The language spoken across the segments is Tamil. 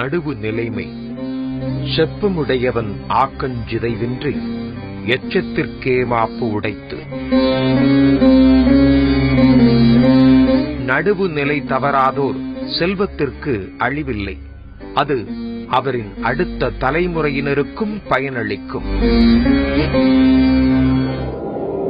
நடுவு நிலைமை. செப்பமுடையவன் ஆக்கஞ்சிதைவின்றி எச்சத்திற்கே மாப்பு உடைத்து. நடுவு நிலை தவறாதோர் செல்வத்திற்கு அழிவில்லை. அது அவரின் அடுத்த தலைமுறையினருக்கும் பயனளிக்கும்.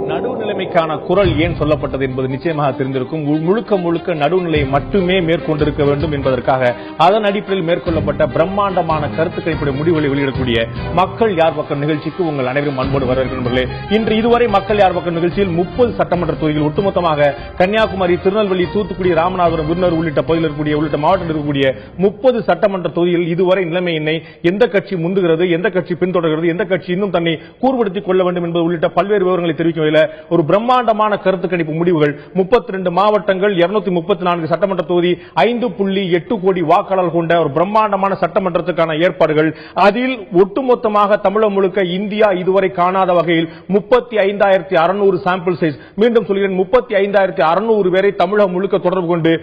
நடுவுநிலைமைக்கான குரல் ஏன் சொல்லப்பட்டது என்பது நிச்சயமாக தெரிந்திருக்கும். முழுக்க முழுக்க நடுவுநிலையை மட்டுமே மேற்கொண்டிருக்க வேண்டும் என்பதற்காக அதன் அடிப்படையில் மேற்கொள்ளப்பட்ட பிரம்மாண்டமான கருத்துக்களை முடிவுகளை வெளியிடக்கூடிய மக்கள் யார் பக்கம் நிகழ்ச்சிக்கு உங்கள் அனைவரும் அன்போடு வரவேற்கிறீர்களே. இன்று இதுவரை மக்கள் யார் பக்கம் நிகழ்ச்சியில் 30 சட்டமன்ற தொகுதிகள் ஒட்டுமொத்தமாக கன்னியாகுமரி, திருநெல்வேலி, தூத்துக்குடி, ராமநாதபுரம், விருதுநகர் உள்ளிட்ட பகுதியில் இருக்கக்கூடிய உள்ளிட்ட மாவட்டத்தில் இருக்கக்கூடிய 30 சட்டமன்ற தொகுதியில் இதுவரை நிலைமை என்ன, எந்த கட்சி முந்துகிறது, எந்த கட்சி பின்தொடர்கிறது, எந்த கட்சி இன்னும் தன்னை கூர்படுத்திக் கொள்ள வேண்டும் என்பது உள்ளிட்ட பல்வேறு விவரங்களை தெரிவிக்கும் ஒரு பிரம்மாண்டமான கருத்து கணிப்பு முடிவுகள். 32 மாவட்டங்கள், 234 சட்டமன்ற தொகுதி, 5.8 கோடி வாக்காளர்கள் கொண்ட ஒரு பிரம்மாண்டமான சட்டமன்றத்துக்கான ஏற்பாடுகள். அதில் ஒட்டுமொத்தமாக தமிழகம் முழுக்க இந்தியா இதுவரை காணாத வகையில் 35,600 சாம்பிள் சைஸ். மீண்டும் சொல்கிறேன், 35,600 பேரை தமிழகம் முழுக்க தொடர்பு கொண்டு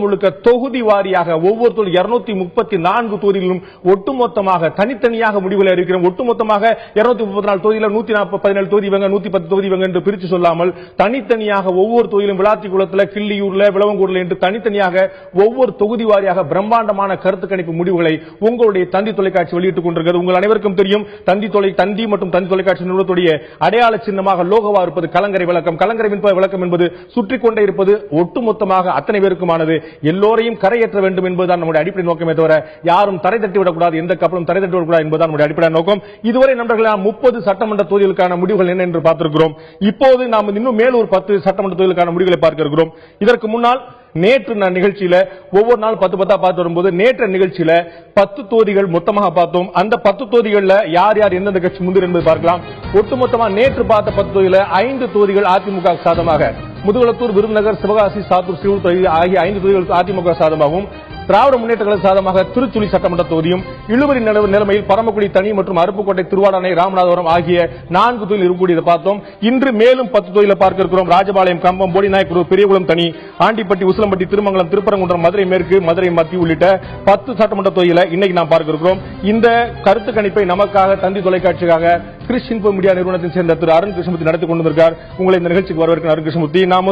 முழுக்க தொகுதி வாரியாக ஒவ்வொரு 234 தொகுதிகளிலும் ஒட்டுமொத்தமாக தனித்தனியாக முடிவுகளை அறிவிக்கிறோம். ஒட்டுமொத்தமாக 234 தொகுதியில் 117 தொகுதி இவங்க, 110 தொகுதி இவங்க என்று பிரித்து சொல்லாமல் தனித்தனியாக ஒவ்வொரு தொகுதியிலும் விளாத்திக்குளத்தில், கிள்ளியூர்ல, விளவங்கூர்ல என்று தனித்தனியாக ஒவ்வொரு தொகுதி வாரியாக பிரம்மாண்டமான கருத்து கணிப்பு முடிவுகளை உங்களுடைய தந்தி தொலைக்காட்சி வெளியிட்டுக் கொண்டிருக்கிறது. உங்கள் அனைவருக்கும் தெரியும், தந்தி மற்றும் தந்தி தொலைக்காட்சி நிறுவனத்துடைய அடையாள சின்னமாக லோகோவா இருப்பது கலங்கரை விளக்கம். கலங்கரை விளக்கம் என்பது சுற்றிக் கொண்டே இருப்பது ஒட்டுமொத்தமாக அத்தனை பேருக்குமானது. எல்லோரையும் கரையேற்ற வேண்டும் என்பதுதான் நம்முடைய அடிப்படை நோக்கமே தவிர யாரும் தரை தட்டிவிடக்கூடாது, எந்த கப்பலும் தரை தட்டிவிடக்கூடாது என்பதுதான் நம்முடைய அடிப்படை நோக்கம். இதுவரை நண்பர்களே 30 சட்டமன்ற தொகுதிகளுக்கான முடிவுகள் என்ன என்று பார்த்திருக்கிறோம். இப்போது நாம் இன்னும் மேலும் ஒரு 10 சட்டமன்ற தொகுதிகளுக்கான முடிவுகளை பார்க்க இருக்கிறோம். இதற்கு முன்னால் நேற்று நிகழ்ச்சியில ஒவ்வொரு நாள் 10 பார்த்து வரும்போது நேற்று நிகழ்ச்சியில 10 தொகுதிகள் மொத்தமாக பார்த்தோம். அந்த 10 தொகுதிகளில் யார் யார் எந்தெந்த கட்சி முந்திரி என்பதை பார்க்கலாம். ஒட்டுமொத்தமாக நேற்று பார்த்த 10 தொகுதியில் 5 தொகுதிகள் அதிமுக சாதமாக, முதுகுளத்தூர், விருதுநகர், சிவகாசி, சாத்தூர், சிவூர் ஆகிய 5 தொகுதிகள் அதிமுக சாதமாகவும், திராவிட முன்னேற்ற கழக சாதமாக திருச்சுழி சட்டமன்ற தொகுதியும், இழுபறி நிலைமையில் பரமக்குடி தனி மற்றும் அருப்புக்கோட்டை, திருவாடானை, ராமநாதபுரம் ஆகிய 4 தொகுதியில் இருக்கக்கூடியதை பார்த்தோம். இன்று மேலும் 10 தொகுதியில் பார்க்க இருக்கிறோம். ராஜபாளையம், கம்பம், போடிநாயக்கனூர், பெரியகுளம் தனி, ஆண்டிப்பட்டி, உசிலம்பட்டி, திருமங்கலம், திருப்பரங்குன்றம், மதுரை மேற்கு, மதுரை மத்திய உள்ளிட்ட 10 சட்டமன்ற தொகுதியில் இன்னைக்கு நாம் பார்க்க இருக்கிறோம். இந்த கருத்து கணிப்பை நமக்காக தந்தி தொலைக்காட்சிக்காக கிறிஸ் இன்ஃபோ மீடியா நிறுவனத்தை சேர்ந்த திரு அருண் கிருஷ்ணமூர்த்தி நடத்தி கொண்டிருக்கிறார். உங்களை இந்த நிகழ்ச்சிக்கு வரவேற்கிற அருண் கிருஷ்ணமூர்த்தி. நாம்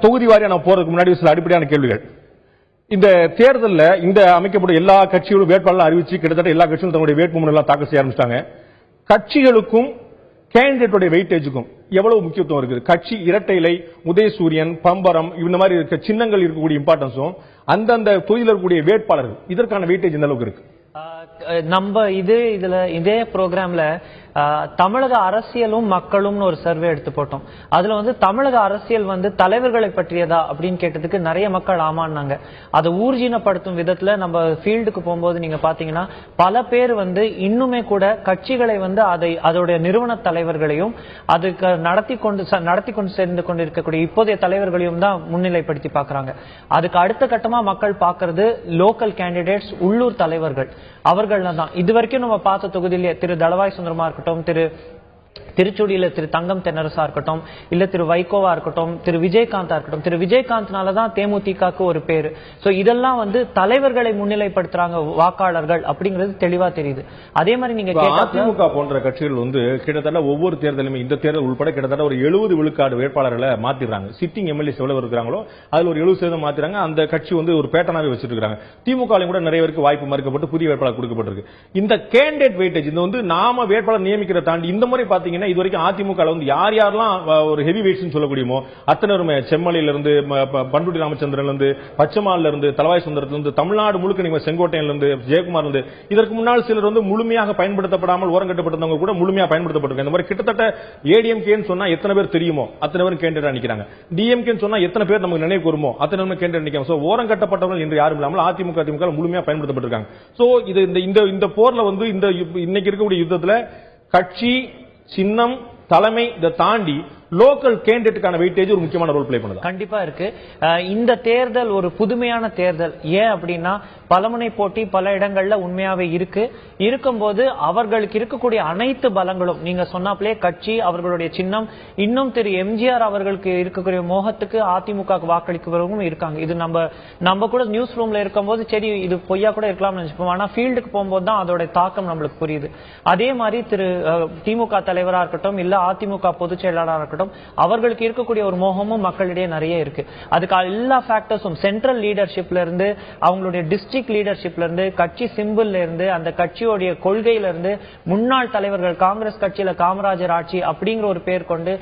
தொகுதி வாரியா நாம் போறதுக்கு முன்னாடி சில அடிப்படையான கேள்விகள். இந்த தேர்தலில் இந்த அமைக்கப்பட்ட எல்லா கட்சிகளும் வேட்பாளர் அறிவிச்சு கிட்டத்தட்ட எல்லா கட்சிகளும் தங்களுடைய வேட்புமனு எல்லாம் தாக்கல் செய்ய ஆரம்பிச்சிட்டாங்க. கட்சிகளுக்கும் கேண்டிடேட்டோட வெயிட்டேஜுக்கும் எவ்வளவு முக்கியத்துவம் இருக்குது? கட்சி இரட்டை இலை, உதயசூரியன், பம்பரம் இந்த மாதிரி இருக்க சின்னங்கள் இருக்கக்கூடிய இம்பார்ட்டன்ஸும் அந்தந்த தொகுதியில் இருக்கக்கூடிய வேட்பாளர்கள் இதற்கான வெயிட்டேஜ் எந்த அளவுக்கு இருக்கு? நம்ம இதே ப்ரோக்ராம்ல தமிழக அரசியலும் மக்களும் ஒரு சர்வே எடுத்து போட்டோம். அதுல தமிழக அரசியல் தலைவர்களை பற்றியதா அப்படின்னு கேட்டதுக்கு நிறைய மக்கள் ஆமான்னாங்க. அதை ஊர்ஜினப்படுத்தும் விதத்துல நம்ம ஃபீல்டுக்கு போகும்போது நீங்க பாத்தீங்கன்னா பல பேர் இன்னுமே கூட கட்சிகளை அதோடைய நிறுவன தலைவர்களையும் அதுக்கு நடத்தி கொண்டு சேர்ந்து கொண்டு இருக்கக்கூடிய இப்போதைய தலைவர்களையும் தான் முன்னிலைப்படுத்தி பாக்குறாங்க. அதுக்கு அடுத்த கட்டமா மக்கள் பாக்குறது லோக்கல் கேண்டிடேட்ஸ், உள்ளூர் தலைவர்கள். அவர்கள் தான் இதுவரைக்கும் நம்ம பார்த்த தொகுதியிலே திரு தளவாய் சுந்தரமா இருக்கட்டும், திருச்சூடியில திரு தங்கம் தென்னரசா இருக்கட்டும், இல்ல திரு வைகோவா இருக்கட்டும், திரு விஜயகாந்தா இருக்கட்டும். திரு விஜயகாந்த்னாலதான் தேமுதிகக்கு ஒரு பேரு. சோ இதெல்லாம் தலைவர்களை முன்னிலைப்படுத்துறாங்க வாக்காளர்கள் அப்படிங்கிறது தெளிவா தெரியுது. அதே மாதிரி நீங்க அதிமுக போன்ற கட்சிகள் கிட்டத்தட்ட ஒவ்வொரு தேர்தலுமே, இந்த தேர்தல் உட்பட கிட்டத்தட்ட ஒரு 70 விழுக்காடு வேட்பாளர்களை மாத்திடுறாங்க. சிட்டிங் எம்எல்ஏ எவ்வளவு இருக்கிறாங்களோ அதுல ஒரு 70% மாத்திராங்க. அந்த கட்சி ஒரு பேட்டனாவே வச்சிட்டு இருக்காங்க. திமுக கூட நிறைய பேருக்கு வாய்ப்பு மறுக்கப்பட்டு புதிய வேட்பாளர் கொடுக்கப்பட்டிருக்கு. இந்த கேண்டிடேட் வெயிட்டேஜ் நாம வேட்பாளர் நியமிக்கிற தாண்டி இந்த முறை பாத்தீங்கன்னா இதுவரைக்கும் அதிமுக யார் யாரெல்லாம் ஒரு ஹெவி வெயிட்ஸ் சொல்லக்கூடியமோ அத்தனை செம்மலையில இருந்து, பண்ருட்டி ராமச்சந்திரன்ல இருந்து, பச்சைமால்ல இருந்து, தளவாய் சுந்தரத்துல இருந்து, தமிழ்நாடு முழுக்க நீங்க செங்கோட்டையில இருந்து, ஜெயக்குமார் இருந்து, இதற்கு முன்னால் சிலர் முழுமையாக பயன்படுத்தப்படாமல் ஓரங்கட்டப்பட்டவங்க கூட முழுமையாக பயன்படுத்தப்பட்டிருக்காங்க. இந்த மாதிரி கிட்டத்தட்ட ஏடிஎம்கேன்னு சொன்னா எத்தனை பேர் தெரியுமோ அத்தனை பேர் கேண்டிடேட் நிக்கிறாங்க. டிஎம்கேன்னு சொன்னா எத்தனை பேர் நமக்கு நினைவு வருமோ அத்தனை பேர் கேண்டிடேட் நிக்கிறாங்க. சோ ஓரங்கட்டப்பட்டவர்கள் என்று யாரும் இல்லாமல் அதிமுக முழுமையாக பயன்படுத்தப்பட்டிருக்காங்க. சோ இந்த போர்ல இன்னைக்கு இருக்கக்கூடிய யுத்தத்துல கட்சி, சின்னம், தலைமை இதை தாண்டி லோக்கல் கேண்டிடேட்டுக்கான வெயிட்டேஜ் ஒரு முக்கியமான ரோல் பிளே பண்ணுது. கண்டிப்பா இருக்கு. இந்த தேர்தல் ஒரு புதுமையான தேர்தல். ஏன் அப்படின்னா பலமுனை போட்டி பல இடங்கள்ல உண்மையாவே இருக்கும்போது அவர்களுக்கு இருக்கக்கூடிய அனைத்து பலங்களும் நீங்க சொன்னாப்லே கட்சி, அவர்களுடைய சின்னம், இன்னும் திரு எம்ஜிஆர் அவர்களுக்கு இருக்கக்கூடிய மோகத்துக்கு அதிமுக வாக்களிக்கிறவங்களும் இருக்காங்க. இது நம்ம கூட நியூஸ் ரூம்ல இருக்கும்போது சரி இது பொய்யா கூட இருக்கலாம்னு நினைச்சுப்போம். ஆனா ஃபீல்டுக்கு போகும்போது தான் அதோட தாக்கம் நம்மளுக்கு புரியுது. அதே மாதிரி திரு திமுக தலைவரா இருக்கட்டும் இல்ல அதிமுக பொதுச் செயலாளராக இருக்கட்டும் அவர்களுக்கு இருக்கக்கூடிய ஒரு மோகமும் மக்களிடையே நிறைய இருக்கு. அதுக்கு எல்லா ஃபேக்டர்ஸும் சென்ட்ரல் லீடர்ஷிப்ல இருந்து அவங்களுடைய டிஸ்ட்ரிக்ட் லீடர்ஷிப்ல இருந்து கட்சி சிம்பிள்ல இருந்து அந்த கட்சியோடைய கொள்கையில இருந்து முன்னாள் தலைவர்கள் காங்கிரஸ் கட்சியில காமராஜர் ஆட்சி அப்படிங்கிற ஒரு பேர் கொண்டு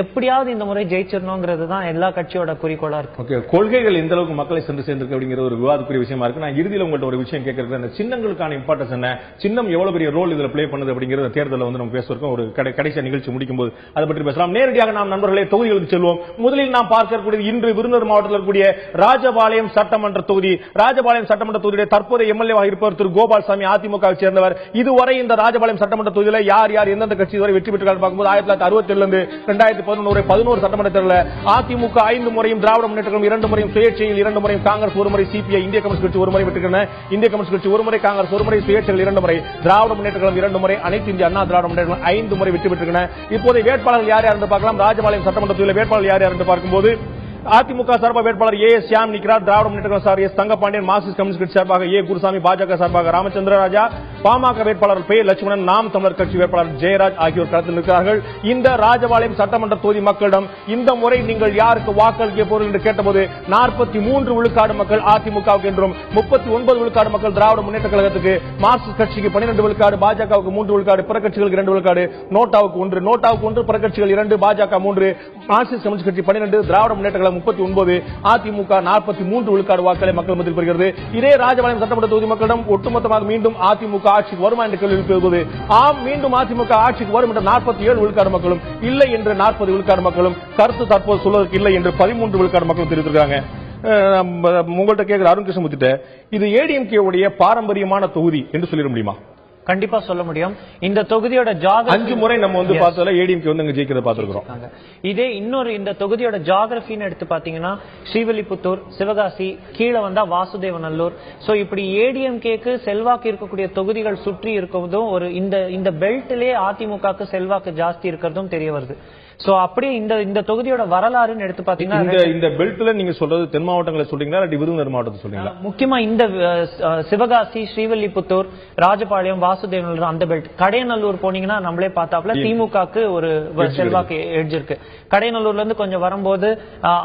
எப்படியாவது இந்த முறை ஜெயிச்சிடணுங்கிறது தான் எல்லா கட்சியோட குறிக்கோளா இருக்கு. கொள்கைகள் எந்த அளவுக்கு மக்களை சென்று சேர்ந்திருக்கு அப்படிங்கிற ஒரு விவாதக்குரிய விஷயமா இருக்கு. நான் இறுதியில் உங்கள்ட்ட ஒரு விஷயம் கேட்கறது, அந்த சின்னங்களுக்கான இம்பார்ட்டன்ஸ் என்ன, சின்னம் எவ்வளவு பெரிய ரோல் இதுல பிளே பண்ணுது அப்படிங்கிற தேர்தலில் வந்து நம்ம பேசுறோம். ஒரு கடைசி நிகழ்ச்சி முடிக்கும் போது அதை பற்றி பேசலாம். நேரடியாக நாம் நண்பர்களே தொகுதிகளுக்கு செல்வோம். முதலில் நாம் பார்க்கக்கூடிய இன்று விருதுநகர் மாவட்டத்தில் இருக்கக்கூடிய ராஜபாளையம் சட்டமன்ற தொகுதி. ராஜபாளையம் சட்டமன்ற தொகுதியுடைய தற்போதைய எம்எல்ஏவாக இருப்பவர் திரு கோபால்சாமி, அதிமுகவை சேர்ந்தவர். இதுவரை இந்த ராஜபாளையம் சட்டமன்ற தொகுதியில் யார் யார் எந்தெந்த கட்சி இதுவரை வெற்றி பெற்றார்கள் பார்க்கும்போது 1967 இருந்து 2011 11 சட்டமன்ற தேர்தலில் அதிமுக 5 முறையும், திராவிட முன்னேற்ற கழகம் 2 முறையும், சுயேட்சையில் 2 முறையும், காங்கிரஸ் 1 முறை, சிபிஐ இந்திய கம்யூனிஸ்ட் கட்சி 1 முறை வெற்றிருக்கின்றன. இந்திய கம்யூனிஸ்ட் கட்சி 1 முறை, காங்கிரஸ் 1 முறை, சுயேட்சையில் 2 முறை, திராவிட முன்னேற்ற கழகம் 2 முறை, அனைத்து இந்திய அண்ணா திராவிட முன்னேற்ற கழகம் 5 முறை வெற்றி பெற்றிருக்கின்றன. இப்போது வேட்பாளர்கள் யார் யார் என்று பார்க்கலாம். ராஜபாளையம் சட்டமன்ற தொகுதியில் வேட்பாளர் யார் யார் என்று பார்க்கும்போது அதிமுக சார்பாக வேட்பாளர் ஏஎஸ் ஷியாம் நிக்கிறார். திராவிட முன்னேற்ற கழகம் சார் எஸ் தங்கபாண்டியன், மார்க்சிஸ்ட் கம்யூனிஸ்ட் கட்சி சார்பாக ஏ குருசாமி, பாஜக சார்பாக ராமச்சந்திர ராஜா, பாமக வேட்பாளர் பே லட்சுமணன், நாம் தமிழர் கட்சி வேட்பாளர் ஜெயராஜ் ஆகியோர் களத்தில் இருக்கிறார்கள். இந்த ராஜபாளையம் சட்டமன்ற தொகுதி மக்களிடம் இந்த முறை நீங்கள் யாருக்கு வாக்களிக்க போறீர்கள் என்று கேட்டபோது 43 விழுக்காடு மக்கள் அதிமுகவுக்கு என்றும் 39 விழுக்காடு மக்கள் திராவிட முன்னேற்ற கழகத்துக்கு, மார்க்சிஸ்ட் கட்சிக்கு 12 விழுக்காடு, பாஜகவுக்கு 3 விழுக்காடு, பிற கட்சிகளுக்கு 2 விழுக்காடு, நோட்டாவுக்கு 1, பிற கட்சிகள் 2, பாஜக 3, மார்க்சிஸ்ட் கம்யூனிஸ்ட் கட்சி 12, திராவிட முன்னேற்ற கழகம் 39, அதிமுக 43 விழுக்காடு வாக்களை மக்கள் மத்தியில் பெறுகிறது. இதே ராஜபாளையம் சட்டமன்ற தொகுதி மக்களிடம் ஒட்டுமொத்தமாக மீண்டும் அதிமுக ஆட்சிக்கு வருமா என்ற கேள்வி எழுப்புவது, ஆம் மீண்டும் அதிமுக ஆட்சிக்கு வரும் என்ற 47 விழுக்காடு மக்களும், இல்லை என்று 40 விழுக்காடு மக்களும், கருத்து தற்போது சொல்வதற்கு இல்லை என்று 13 விழுக்காடு மக்களும் தெரிவித்திருக்காங்க. உங்கள்கிட்ட கேட்கிற அருண் கிருஷ்ணமூர்த்திட்ட, இது ஏடிஎம்கே உடைய பாரம்பரியமான தொகுதி என்று சொல்லிட முடியுமா? கண்டிப்பா சொல்ல முடியும். இந்த தொகுதியோட ஜியோகிராபி 5 முறை நம்ம வந்து பார்த்ததுல ஏடிஎம்கே வந்து அங்க ஜெயிக்கிறத பாத்துக்கிறோம். இதே இன்னொரு இந்த தொகுதியோட ஜியோகிராபின்னு எடுத்து பாத்தீங்கன்னா ஸ்ரீவில்லிபுத்தூர், சிவகாசி, கீழே வந்தா வாசுதேவநல்லூர். சோ இப்படி ஏடிஎம்கேக்கு செல்வாக்கு இருக்கக்கூடிய தொகுதிகள் சுற்றி இருக்கிறதும் ஒரு இந்த பெல்ட்லயே அதிமுகக்கு செல்வாக்கு ஜாஸ்தி இருக்கிறதும் தெரிய வருது. சோ அப்படியே இந்த தொகுதியோட வரலாறுன்னு எடுத்து பாத்தீங்கன்னா இந்த பெல்ட்ல நீங்க சொல்றது தென் மாவட்டங்களை சொல்றீங்களா இல்ல விருதுநகர் மாவட்டத்தை சொல்றீங்களா? முக்கியமா இந்த சிவகாசி, ஸ்ரீவில்லிபுத்தூர், ராஜபாளையம், வாசுதேவநல்லூர் அந்த பெல்ட். கடையநல்லூர் போனீங்கன்னா நம்மளே பார்த்தாப்ல திமுகக்கு ஒரு செல்வாக்கு எட்ஜ் இருக்கு. கடையநல்லூர்ல இருந்து கொஞ்சம் வரும்போது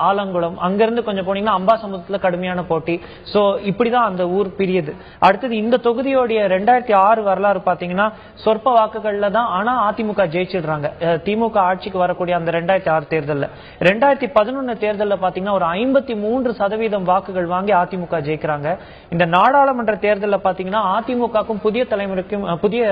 ஆலங்குளம், அங்க இருந்து கொஞ்சம் போனீங்கன்னா அம்பாசமுத்திரத்துல கடுமையான போட்டி. சோ இப்படிதான் அந்த ஊர் பிரியுது. அடுத்தது இந்த தொகுதியோடைய 2006 வரலாறு பாத்தீங்கன்னா சொற்ப வாக்குகள்ல தான், ஆனா அதிமுக ஜெயிச்சிடுறாங்க. திமுக ஆட்சிக்கு வரக்கூடிய அந்த 2006 தேர்தல்ல. 2011 தேர்தல்ல பாத்தீங்கன்னா ஒரு 53% வாக்குகள் வாங்கி அதிமுக ஜெயிக்கிறாங்க. இந்த நாடாளுமன்ற தேர்தல்ல பாத்தீங்கன்னா அதிமுகக்கும் புதிய தலைமுறைக்கும் புதிய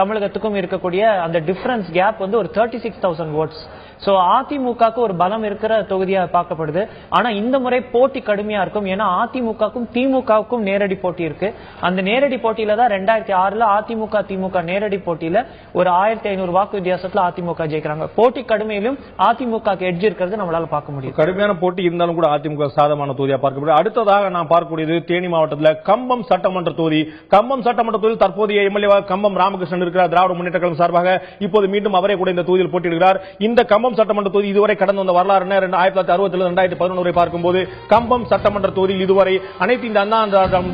தமிழகத்துக்கும் இருக்கக்கூடிய அந்த டிஃபரன்ஸ் கேப் வந்து ஒரு 36,000 ஓட்ஸ். சோ அதிமுகக்கு ஒரு பலம் இருக்கிற தொகுதியா பார்க்கப்படுது. ஆனா இந்த முறை போட்டி கடுமையா இருக்கும். ஏன்னா அதிமுகக்கும் திமுகவுக்கும் நேரடி போட்டி இருக்கு. அந்த நேரடி போட்டியில தான் 2006ல அதிமுக திமுக நேரடி போட்டியில ஒரு 1500 வாக்கு வித்தியாசத்துல அதிமுக ஜெயிக்கிறாங்க. போட்டி கடுமையிலும் அதிமுக எட்ஜ் இருக்கிறது நம்மளால பார்க்க முடியும். கடுமையான போட்டி இருந்தாலும் கூட அதிமுக சாதமான தொகுதியா பார்க்கப்படுது. அடுத்ததாக நாம் பார்க்கக்கூடியது தேனி மாவட்டத்தில் கம்பம் சட்டமன்ற தொகுதி. கம்பம் சட்டமன்ற தொகுதியில் தற்போதைய எம்எல்ஏ கம்பம் ராமகிருஷ்ணன் இருக்கிறார். திராவிட முன்னேற்ற கழகம் சார்பாக இப்போது மீண்டும் அவரே கூட இந்த தொகுதியில் போட்டியிடுகிறார். இந்த கம்பம் சட்டமன்ற தொகுதி இதுவரை கடந்த வந்த வரலாறு 1960 2011 பார்க்கும்போது கம்பம் சட்டமன்ற தொகுதியில் இதுவரை அனைத்து இந்த அண்ணா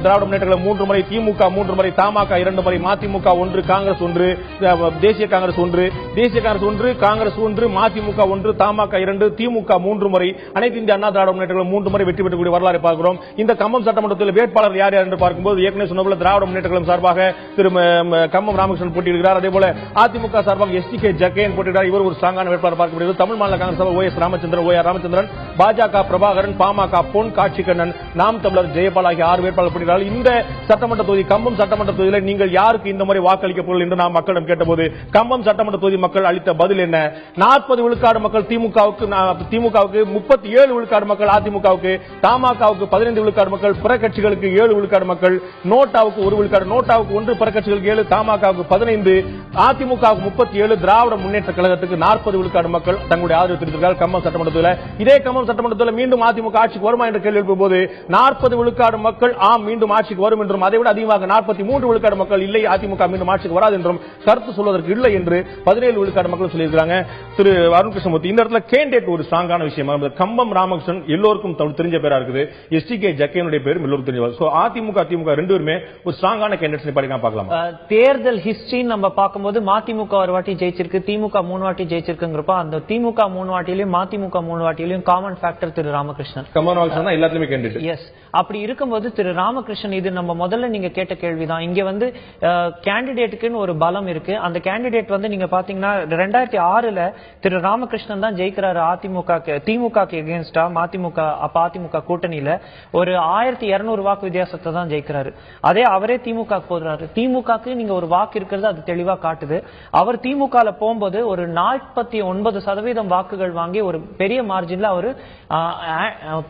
திராவிட முன்னேற்ற கழகம் 3 முறை, திமுக 3 முறை, தமாக 2 முறை, மதிமுக 1, காங்கிரஸ் 1, தேசிய காங்கிரஸ் 1, தேசிய காங்கிரஸ் 1, காங்கிரஸ் 1, மதிமுக 1, தமாக 2, திமுக 3 முறை, அனைத்து இந்திய அண்ணா திராவிட முன்னேற்ற கழகம் 3 முறை வெற்றி பெற்றக்கூடிய வரலாறு பார்க்கிறோம். இந்த கம்பம் சட்டமன்றத்தில் வேட்பாளர் யார் யார் என்று பார்க்கும்போது ஏற்கனவே சொன்ன திராவிட முன்னேற்ற கழகம் சார்பாக திரு கம்பம் ராமகிருஷ்ணன் போட்டியிடுகிறார். அதே போல அதிமுக சார்பாக எஸ்டிகே ஜக்கேன் போட்டியிடுகிறார். இவர் ஒரு ஸ்ட்ராங்கான வேட்பாளர் பார்க்கப்படுகிறது. தமிழ் மாநில காங்கிரஸ் OS ராமச்சந்திரன், OR ராமச்சந்திரன், பாஜக பிரபாகரன், பாமக பொன் காட்சிக்கண்ணன், நாம் தமிழர் ஜெயபால் ஆகிய 6 வேட்பாளர் போட்டியிடுகிறார்கள். இந்த சட்டமன்ற தொகுதி கம்பம் சட்டமன்ற தொகுதியில் நீங்கள் யாருக்கு இந்த முறை வாக்களிக்க போறீர்கள் என்று நாம் மக்களிடம் கேட்டபோது கம்பம் சட்டமன்ற தொகுதி மக்கள் அளித்த பதில் என்ன? 40 விழுக்காடு மக்கள் திமுகவுக்கு, 37 விழுக்காடு மக்கள் அதிமுகவுக்கு, தமாகவுக்கு 15 விழுக்காடு மக்கள், பிற கட்சிகளுக்கு 7 விழுக்காடு மக்கள், நோட்டாவுக்கு 1 விழுக்காடு, நோட்டாவுக்கு 1, பிற கட்சிகளுக்கு 7, தமாகவுக்கு 15, அதிமுகவுக்கு 37, திராவிட முன்னேற்ற கழகத்துக்கு 40 விழுக்காடு மக்கள் தங்களுடைய ஆதரவு தெரிவித்திருக்கிறார்கள் கம்பம் சட்டமன்றத்தில். இதே கம்பம் சட்டமன்றத்தில் மீண்டும் அதிமுக ஆட்சிக்கு வருமா என்ற கேள்வி எழுப்பும் போது 40 விழுக்காடு மக்கள் ஆம் மீண்டும் ஆட்சிக்கு வரும் என்றும், அதை விட அதிகமாக 43 விழுக்காடு மக்கள் இல்லை அதிமுக மீண்டும் ஆட்சிக்கு வராது என்றும் கருத்து சொல்வதற்கு இல்லை என்று 17 விழுக்காடு மக்கள் சொல்லியிருக்கிறாங்க. திரு அருண் கிருஷ்ணமூர்த்தி, இந்த இடத்துல கேண்டிடேட் ஒரு ஸ்ட்ராங்கான விஷயம். கம்பம் ராமகிருஷ்ணன் எல்லோருக்கும் தெரிஞ்ச பேரா இருக்குது, எஸ்டிகே ஜக்கையனுடைய பேரும் எல்லோருக்கும் தெரிஞ்சது. சோ அதிமுக திமுக ரெண்டு பேருமே ஒரு ஸ்ட்ராங்கான கேண்டிடேட்ஸ் பார்க்கலாம். தேர்தல் ஹிஸ்டரி நம்ம பார்க்கும்போது மதிமுக ஒரு வாட்டி ஜெயிச்சிருக்கு, திமுக 3 வாட்டி ஜெயிச்சிருக்குங்கிறப்ப அந்த திமுக 3 வாட்டியிலும் மதிமுக 3 வாட்டியிலும் காமன் ஃபேக்டர் திரு ராமகிருஷ்ணன். எல்லாத்துலயுமே கேண்டிடேட். எஸ், அப்படி இருக்கும்போது திரு ராமகிருஷ்ணன், இது நம்ம முதல்ல நீங்க கேட்ட கேள்விதான். இங்க வந்து கேண்டிடேட்டுக்குன்னு ஒரு பலம் இருக்கு. அந்த கேண்டிடேட் வந்து நீங்க பாத்தீங்கன்னா 2006ல திரு ராமகிருஷ்ணன் தான் ஜெயிக்கிறாரு திமுக எகேன்ஸ்டா. மதிமுக அப்ப அதிமுக கூட்டணியில ஒரு 1200 வாக்கு வித்தியாசத்தை தான் ஜெயிக்கிறாரு. அதே அவரே திமுக போடுறாரு. திமுகக்கு நீங்க ஒரு வாக்கு இருக்கிறது அது தெளிவா காட்டுது. அவர் திமுக போகும்போது ஒரு 49% வாக்குகள் வாங்கி ஒரு பெரிய மார்ஜின்ல அவர்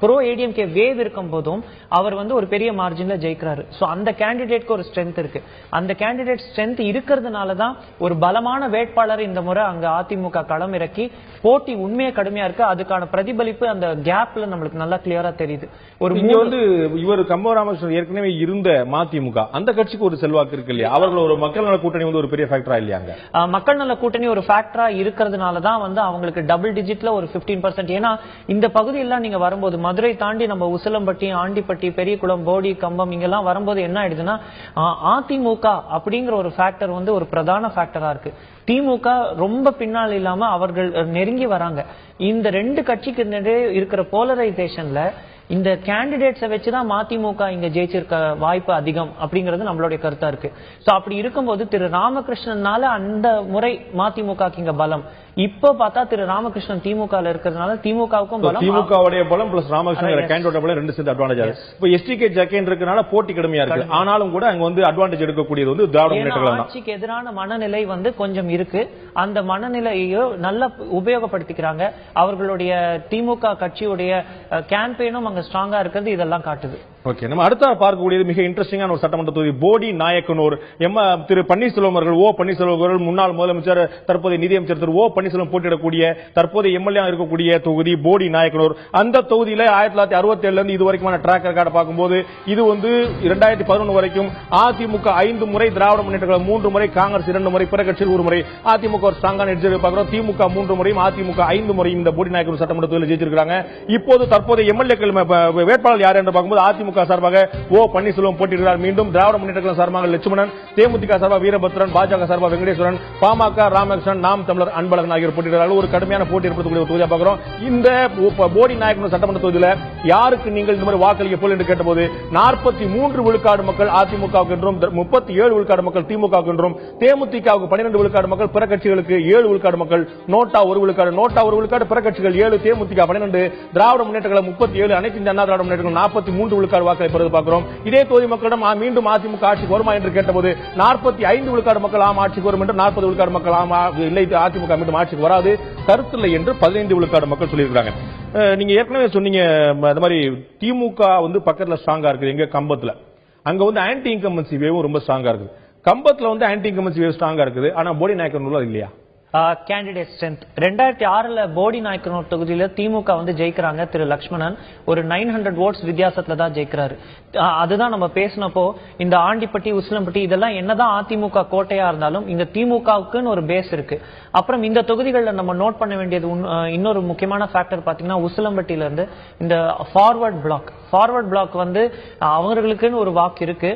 ப்ரோ ஏடிஎம்கே வேவ் இருக்கும் போதும் அவர் வந்து ஒரு பெரிய மார்ஜின்ல ஜெயிக்கிறாரு. சோ அந்த கேண்டிடேட்க்கு ஒரு ஸ்ட்ரென்த் இருக்கு. அந்த கேண்டிடேட் ஸ்ட்ரென்த் இருக்கிறதுனால தான் ஒரு பலமான வேட்பாளர் இந்த முறை அங்க அதிமுக களம் இறக்கி போட்டி உண்மையா கடுமையா இருக்கு. அதுக்கான பிரதிபலிப்பு அந்த கேப்ல நம்மளுக்கு நல்லா கிளியரா தெரியுது. ஒரு வந்து இவர் கம்பம் ராமகிருஷ்ணன் ஏற்கனவே இருந்த மதிமுக அந்த கட்சிக்கு ஒரு செல்வாக்கு இருக்கு இல்லையா? அவர்கள் ஒரு மக்கள் நல கூட்டணி வந்து ஒரு பெரிய ஃபேக்டரா இல்லையாங்க? மக்கள் நல கூட்டணி ஒரு ஃபேக்டரா இருக்கிறதுனால தான் வந்து அவங்களுக்கு டபுள் டிஜிட்ல ஒரு 15%. ஏன்னா இந்த பகுதியெல்லாம் நீங்க வரும்போது மதுரை தாண்டி நம்ம உசிலம்பட்டி, ஆண்டிப்பட்டி, பெரியகுளம், போடி, கம்பம் இங்கெல்லாம் வரும்போது என்ன ஆயிடுதுன்னா அதிமுக அப்படிங்கிற ஒரு ஃபேக்டர் வந்து ஒரு பிரதான ஃபேக்டரா இருக்கு. திமுக ரொம்ப பின்னால் இல்லாம அவர்கள் நெருங்கி வராங்க. இந்த ரெண்டு கட்சிக்கு இருக்கிற போலரைசேஷன்ல இந்த கேண்டிடேட்ஸை வச்சுதான் மதிமுக இங்க ஜெயிச்சிருக்க வாய்ப்பு அதிகம் அப்படிங்கிறது நம்மளுடைய கருத்தா இருக்கு. சோ அப்படி இருக்கும்போது திரு ராமகிருஷ்ணனால அந்த முறை மதிமுக இங்க பலம். இப்ப பார்த்தா திரு ராமகிருஷ்ணன் திமுக இருக்கிறதுனால திமுகவுக்கும் பலம், திமுகவுடைய பலம் பிளஸ் ராமகிருஷ்ணன் கேண்டிடேட் பலம் ரெண்டு சேர்ந்து அட்வான்டேஜ் ஆகுது. இப்போ எஸ்டிகே ஜக்கைன் இருக்கனால போட்டி கடுமையா இருக்கு. ஆனாலும் கூட அங்க வந்து அட்வான்டேஜ் எடுக்கக்கூடியது வந்து திராவிட முன்னேற்ற கழகம். ஆட்சிக்கு எதிரான மனநிலை வந்து கொஞ்சம் இருக்கு. அந்த மனநிலையோ நல்லா உபயோகப்படுத்திக்கிறாங்க. அவர்களுடைய திமுக கட்சியுடைய கேம்பெயினும் அங்க ஸ்ட்ராங்கா இருக்கிறது இதெல்லாம் காட்டுது. ஓகே, நம்ம அடுத்த பார்க்கக்கூடியது மிக இன்ட்ரெஸ்டிங்கான ஒரு சட்டமன்ற தொகுதி போடி நாயக்கனூர். திரு பன்னீர்செல்வம் அவர்கள், ஓ பன்னீர்செல்வம் அவர்கள் முன்னாள் முதலமைச்சர் தற்போதைய நிதியமைச்சர் திரு ஓ பன்னீர்செல்வம் போட்டியிடக்கூடிய தற்போதைய எம்எல்ஏ இருக்கக்கூடிய தொகுதி போடி நாயக்கனூர். அந்த தொகுதியில 1967 இருந்து இதுவரைக்குமான ட்ராக் ரெக்கார்டை பார்க்கும்போது இது வந்து 2011 வரைக்கும் அதிமுக 5 முறை, திராவிட முன்னேற்ற கழகம் 3 முறை, காங்கிரஸ் 2 முறை, பிற கட்சிகள் 1 முறை, அதிமுக ஒரு ஸ்ட்ராங்கான எட்ஜ் பார்க்கிறோம். திமுக 3 முறையும் அதிமுக 5 முறையும் இந்த போடி நாயக்கனூர் சட்டமன்ற தொகுதியில் ஜெயிச்சிருக்காங்க. இப்போது தற்போதைய எம்எல்ஏக்கள் வேட்பாளர் யார் என்று பார்க்கும்போது அதிமுக சார்பாக ஓ பன்னீர்செல்வம் போட்டியிடுகிறார். மீண்டும் திராவிட முன்னேற்ற கழகம் சார்பாக லட்சுமணன், தேமுதிக சார்பாக வீரபத்ரன், பாஜக சார்பாக வெங்கடேஸ்வரன், பாமக ராமகிருஷ்ணன், நாம் தமிழர் அன்பழகன் ஆகியோர் போட்டியிடுகிறார்கள். ஒரு கடுமையான போட்டி ஏற்படுத்தக்கூடிய ஒரு தொகுதியாக பார்க்கிறோம். இந்த போடி நாயக்கனூர் சட்டமன்ற தொகுதியில் யாருக்கு நீங்கள் இந்த மாதிரி வாக்களிக்க போல் என்று கேட்டபோது 43 விழுக்காடு மக்கள் அதிமுகவுக்கு என்றும், 37 விழுக்காடு மக்கள் திமுகவுக்கு என்றும், தேமுதிகவுக்கு 12 விழுக்காடு மக்கள், பிற கட்சிகளுக்கு 7 விழுக்காடு மக்கள், நோட்டா 1 விழுக்காடு, பிற கட்சிகள் 7, தேமுதிக 12, திராவிட முன்னேற்ற கழகம் 37, அனைத்து இந்திய அண்ணா திராவிட முன்னேற்ற கழகம் 43 விழுக்காடு வாக்களை பெறுவது பார்க்கிறோம். இதே தொகுதி மக்களிடம் மீண்டும் அதிமுக ஆட்சிக்கு வருமா என்று கேட்டபோது 45 விழுக்காடு மக்கள் ஆம் ஆட்சிக்கு வரும் என்று, 40 விழுக்காடு மக்கள் ஆம் இல்லை அதிமுக மீண்டும் ஆட்சிக்கு வராது, கருத்தில்லை என்று 15 விழுக்காடு மக்கள் சொல்லியிருக்காங்க. நீங்க ஏற்கனவே சொன்னீங்க இந்த மாதிரி திமுக வந்து பக்கத்துல ஸ்ட்ராங்கா இருக்குது. எங்க கம்பத்துல அங்க வந்து ஆன்டி இன்கம்பன்சி வேவும் ரொம்ப ஸ்ட்ராங்கா இருக்குது. கம்பத்துல வந்து ஆன்டி இன்கம்பன்சி வேவ் ஸ்ட்ராங்கா இருக்குது. ஆனா போடி நாயக்கனூர்ல இல்லையா? கேண்டிடேட் ஸ்ட்ரென்த் 2006ல போடி நாயக்கனூர் தொகுதியில திமுக வந்து ஜெயிக்கிறாங்க. திரு லட்சுமணன் ஒரு 900 votes வித்தியாசத்துல தான் ஜெயிக்கிறாரு. அதுதான் நம்ம பேசினப்போ இந்த ஆண்டிப்பட்டி, உசிலம்பட்டி இதெல்லாம் என்னதான் அதிமுக கோட்டையா இருந்தாலும் இந்த திமுகவுக்குன்னு ஒரு பேஸ் இருக்கு. அப்புறம் இந்த தொகுதிகளில் நம்ம நோட் பண்ண வேண்டியது இன்னொரு முக்கியமான ஃபேக்டர் பாத்தீங்கன்னா உசிலம்பட்டியில இருந்து இந்த ஃபார்வர்ட் பிளாக் வந்து அவர்களுக்குன்னு ஒரு வாக்கு இருக்கு.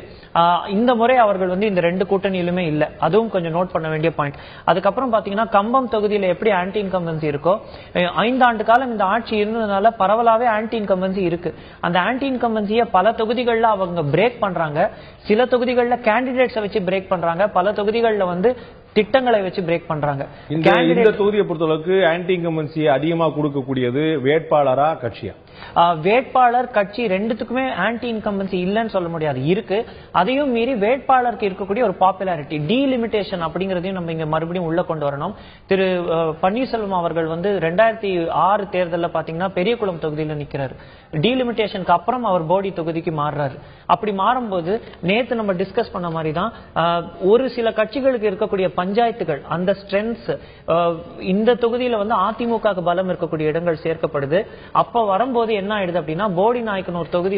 இந்த முறை அவர்கள் வந்து இந்த ரெண்டு கூட்டணியிலுமே இல்ல. அதுவும் கொஞ்சம் நோட் பண்ண வேண்டிய பாயிண்ட். அதுக்கப்புறம் பாத்தீங்கன்னா கம்பம் தொகுதியில எப்படி ஆன்டி இன்கம்பன்சி இருக்கோ 5 ஆண்டு காலம் இந்த ஆட்சி இருந்ததுனால பரவலாவே ஆன்டி இன்கம்பன்சி இருக்கு. அந்த ஆன்டி இன்கம்பன்சியை பல தொகுதிகளில் அவங்க பிரேக் பண்றாங்க. சில தொகுதிகளில் கேண்டிடேட்ஸை வச்சு பிரேக் பண்றாங்க. பல தொகுதிகளில் வந்து திட்டங்களை வச்சு பிரேக் பண்றாங்க. இந்த தொகுதியை பொறுத்தளவுக்கு ஆன்டி இன்கம்பன்சியை அதிகமா கொடுக்கக்கூடியது வேட்பாளரா கட்சியா? வேட்பாளர் கட்சி ரெண்டுத்துக்குமே ஆன்டி இன்கம்பன்சி இல்லைன்னு சொல்ல முடியாது, இருக்கு. அதையும் மீறி வேட்பாளருக்கு இருக்கக்கூடிய ஒரு பாப்புலாரிட்டி டீலிமிட்டேஷன் அப்படிங்கறதையும் நம்ம இங்க மறுபடியும் உள்ள கொண்டு வரணும். திரு பன்னீர்செல்வம் அவர்கள் 2006 தேர்தலில் பாத்தீங்கன்னா பெரியகுளம் தொகுதியில நிக்கிறாரு. டீலிமிட்டேஷனுக்கு அப்புறம் அவர் போடி தொகுதிக்கு மாறுறாரு. அப்படி மாறும்போது நேத்து நம்ம டிஸ்கஸ் பண்ண மாதிரி தான் ஒரு சில கட்சிகளுக்கு இருக்கக்கூடிய பஞ்சாயத்துகள் அந்த ஸ்ட்ரென்த்ஸ் இந்த தொகுதியில அதிமுக பலம் இருக்கக்கூடிய இடங்கள் சேர்க்கப்படுது. அப்ப வரும்போது என்ன ஆயிடுது அப்படின்னா போடி நாயக்கனூர் தொகுதி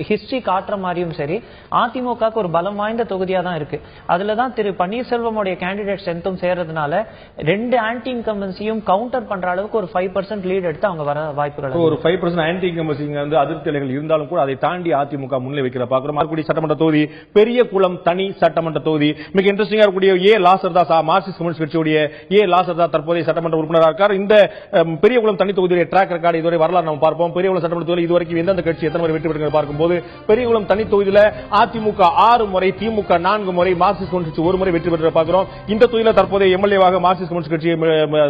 ஹிஸ்டரி காட்டுற மாதிரியும் சரி அதிமுக ஒரு பலம் வாய்ந்த தொகுதியா தான் இருக்கு. அதுலதான் திரு பன்னீர்செல்வமுடைய கேண்டிடேட் ஸ்ட்ரென்த்தும் சேர்றதுனால ரெண்டு ஆன்டி இன்கம்பன்சியும் கவுண்டர் பண்ற அளவுக்கு ஒரு 5% லீட் எடுத்து அவங்க வர வாய்ப்புகள். ஒரு 5% ஆன்டி இன்கம்பன்சி அதிருப்தி அலைகள் இருந்தாலும் கூட அதை தாண்டி அதிமுக முன்னிலை வைக்கிற பாக்குறோம். சட்டமன்ற தொகுதி பெரியகுளம் தனி சட்டமன்ற தொகுதி மிக இன்ட்ரெஸ்டிங்கா இருக்கக்கூடிய ஏ லாசர்தா மார்க்சிஸ்ட் கம்யூனிஸ்ட் கட்சியுடைய ஏ லாசர்தா தற்போதைய சட்டமன்ற உறுப்பினராக இருக்கார். இந்த பெரியகுளம் தனி தொகுதியுடைய ட்ராக் ரெக்கார்டு இதுவரை வரலாறு நம்ம பார்ப்போம். பெரியகுளம் சட்டமன்ற தொகுதியில் இதுவரைக்கும் எந்தெந்த கட்சி எத்தனை முறை வெற்றி பெறுகிறது பார்க்கும்போது பெரியகுளம் தனி தொகுதியில் அதிமுக 6 முறை, திமுக 4 முறை, மார்க்சிஸ்ட் கம்யூனிஸ்ட் 1 முறை வெற்றி பெற்று பார்க்கிறோம். இந்த தொகுதியில் தற்போதைய எம்எல்ஏவாக மார்க்சிஸ்ட் கம்யூனிஸ்ட் கட்சி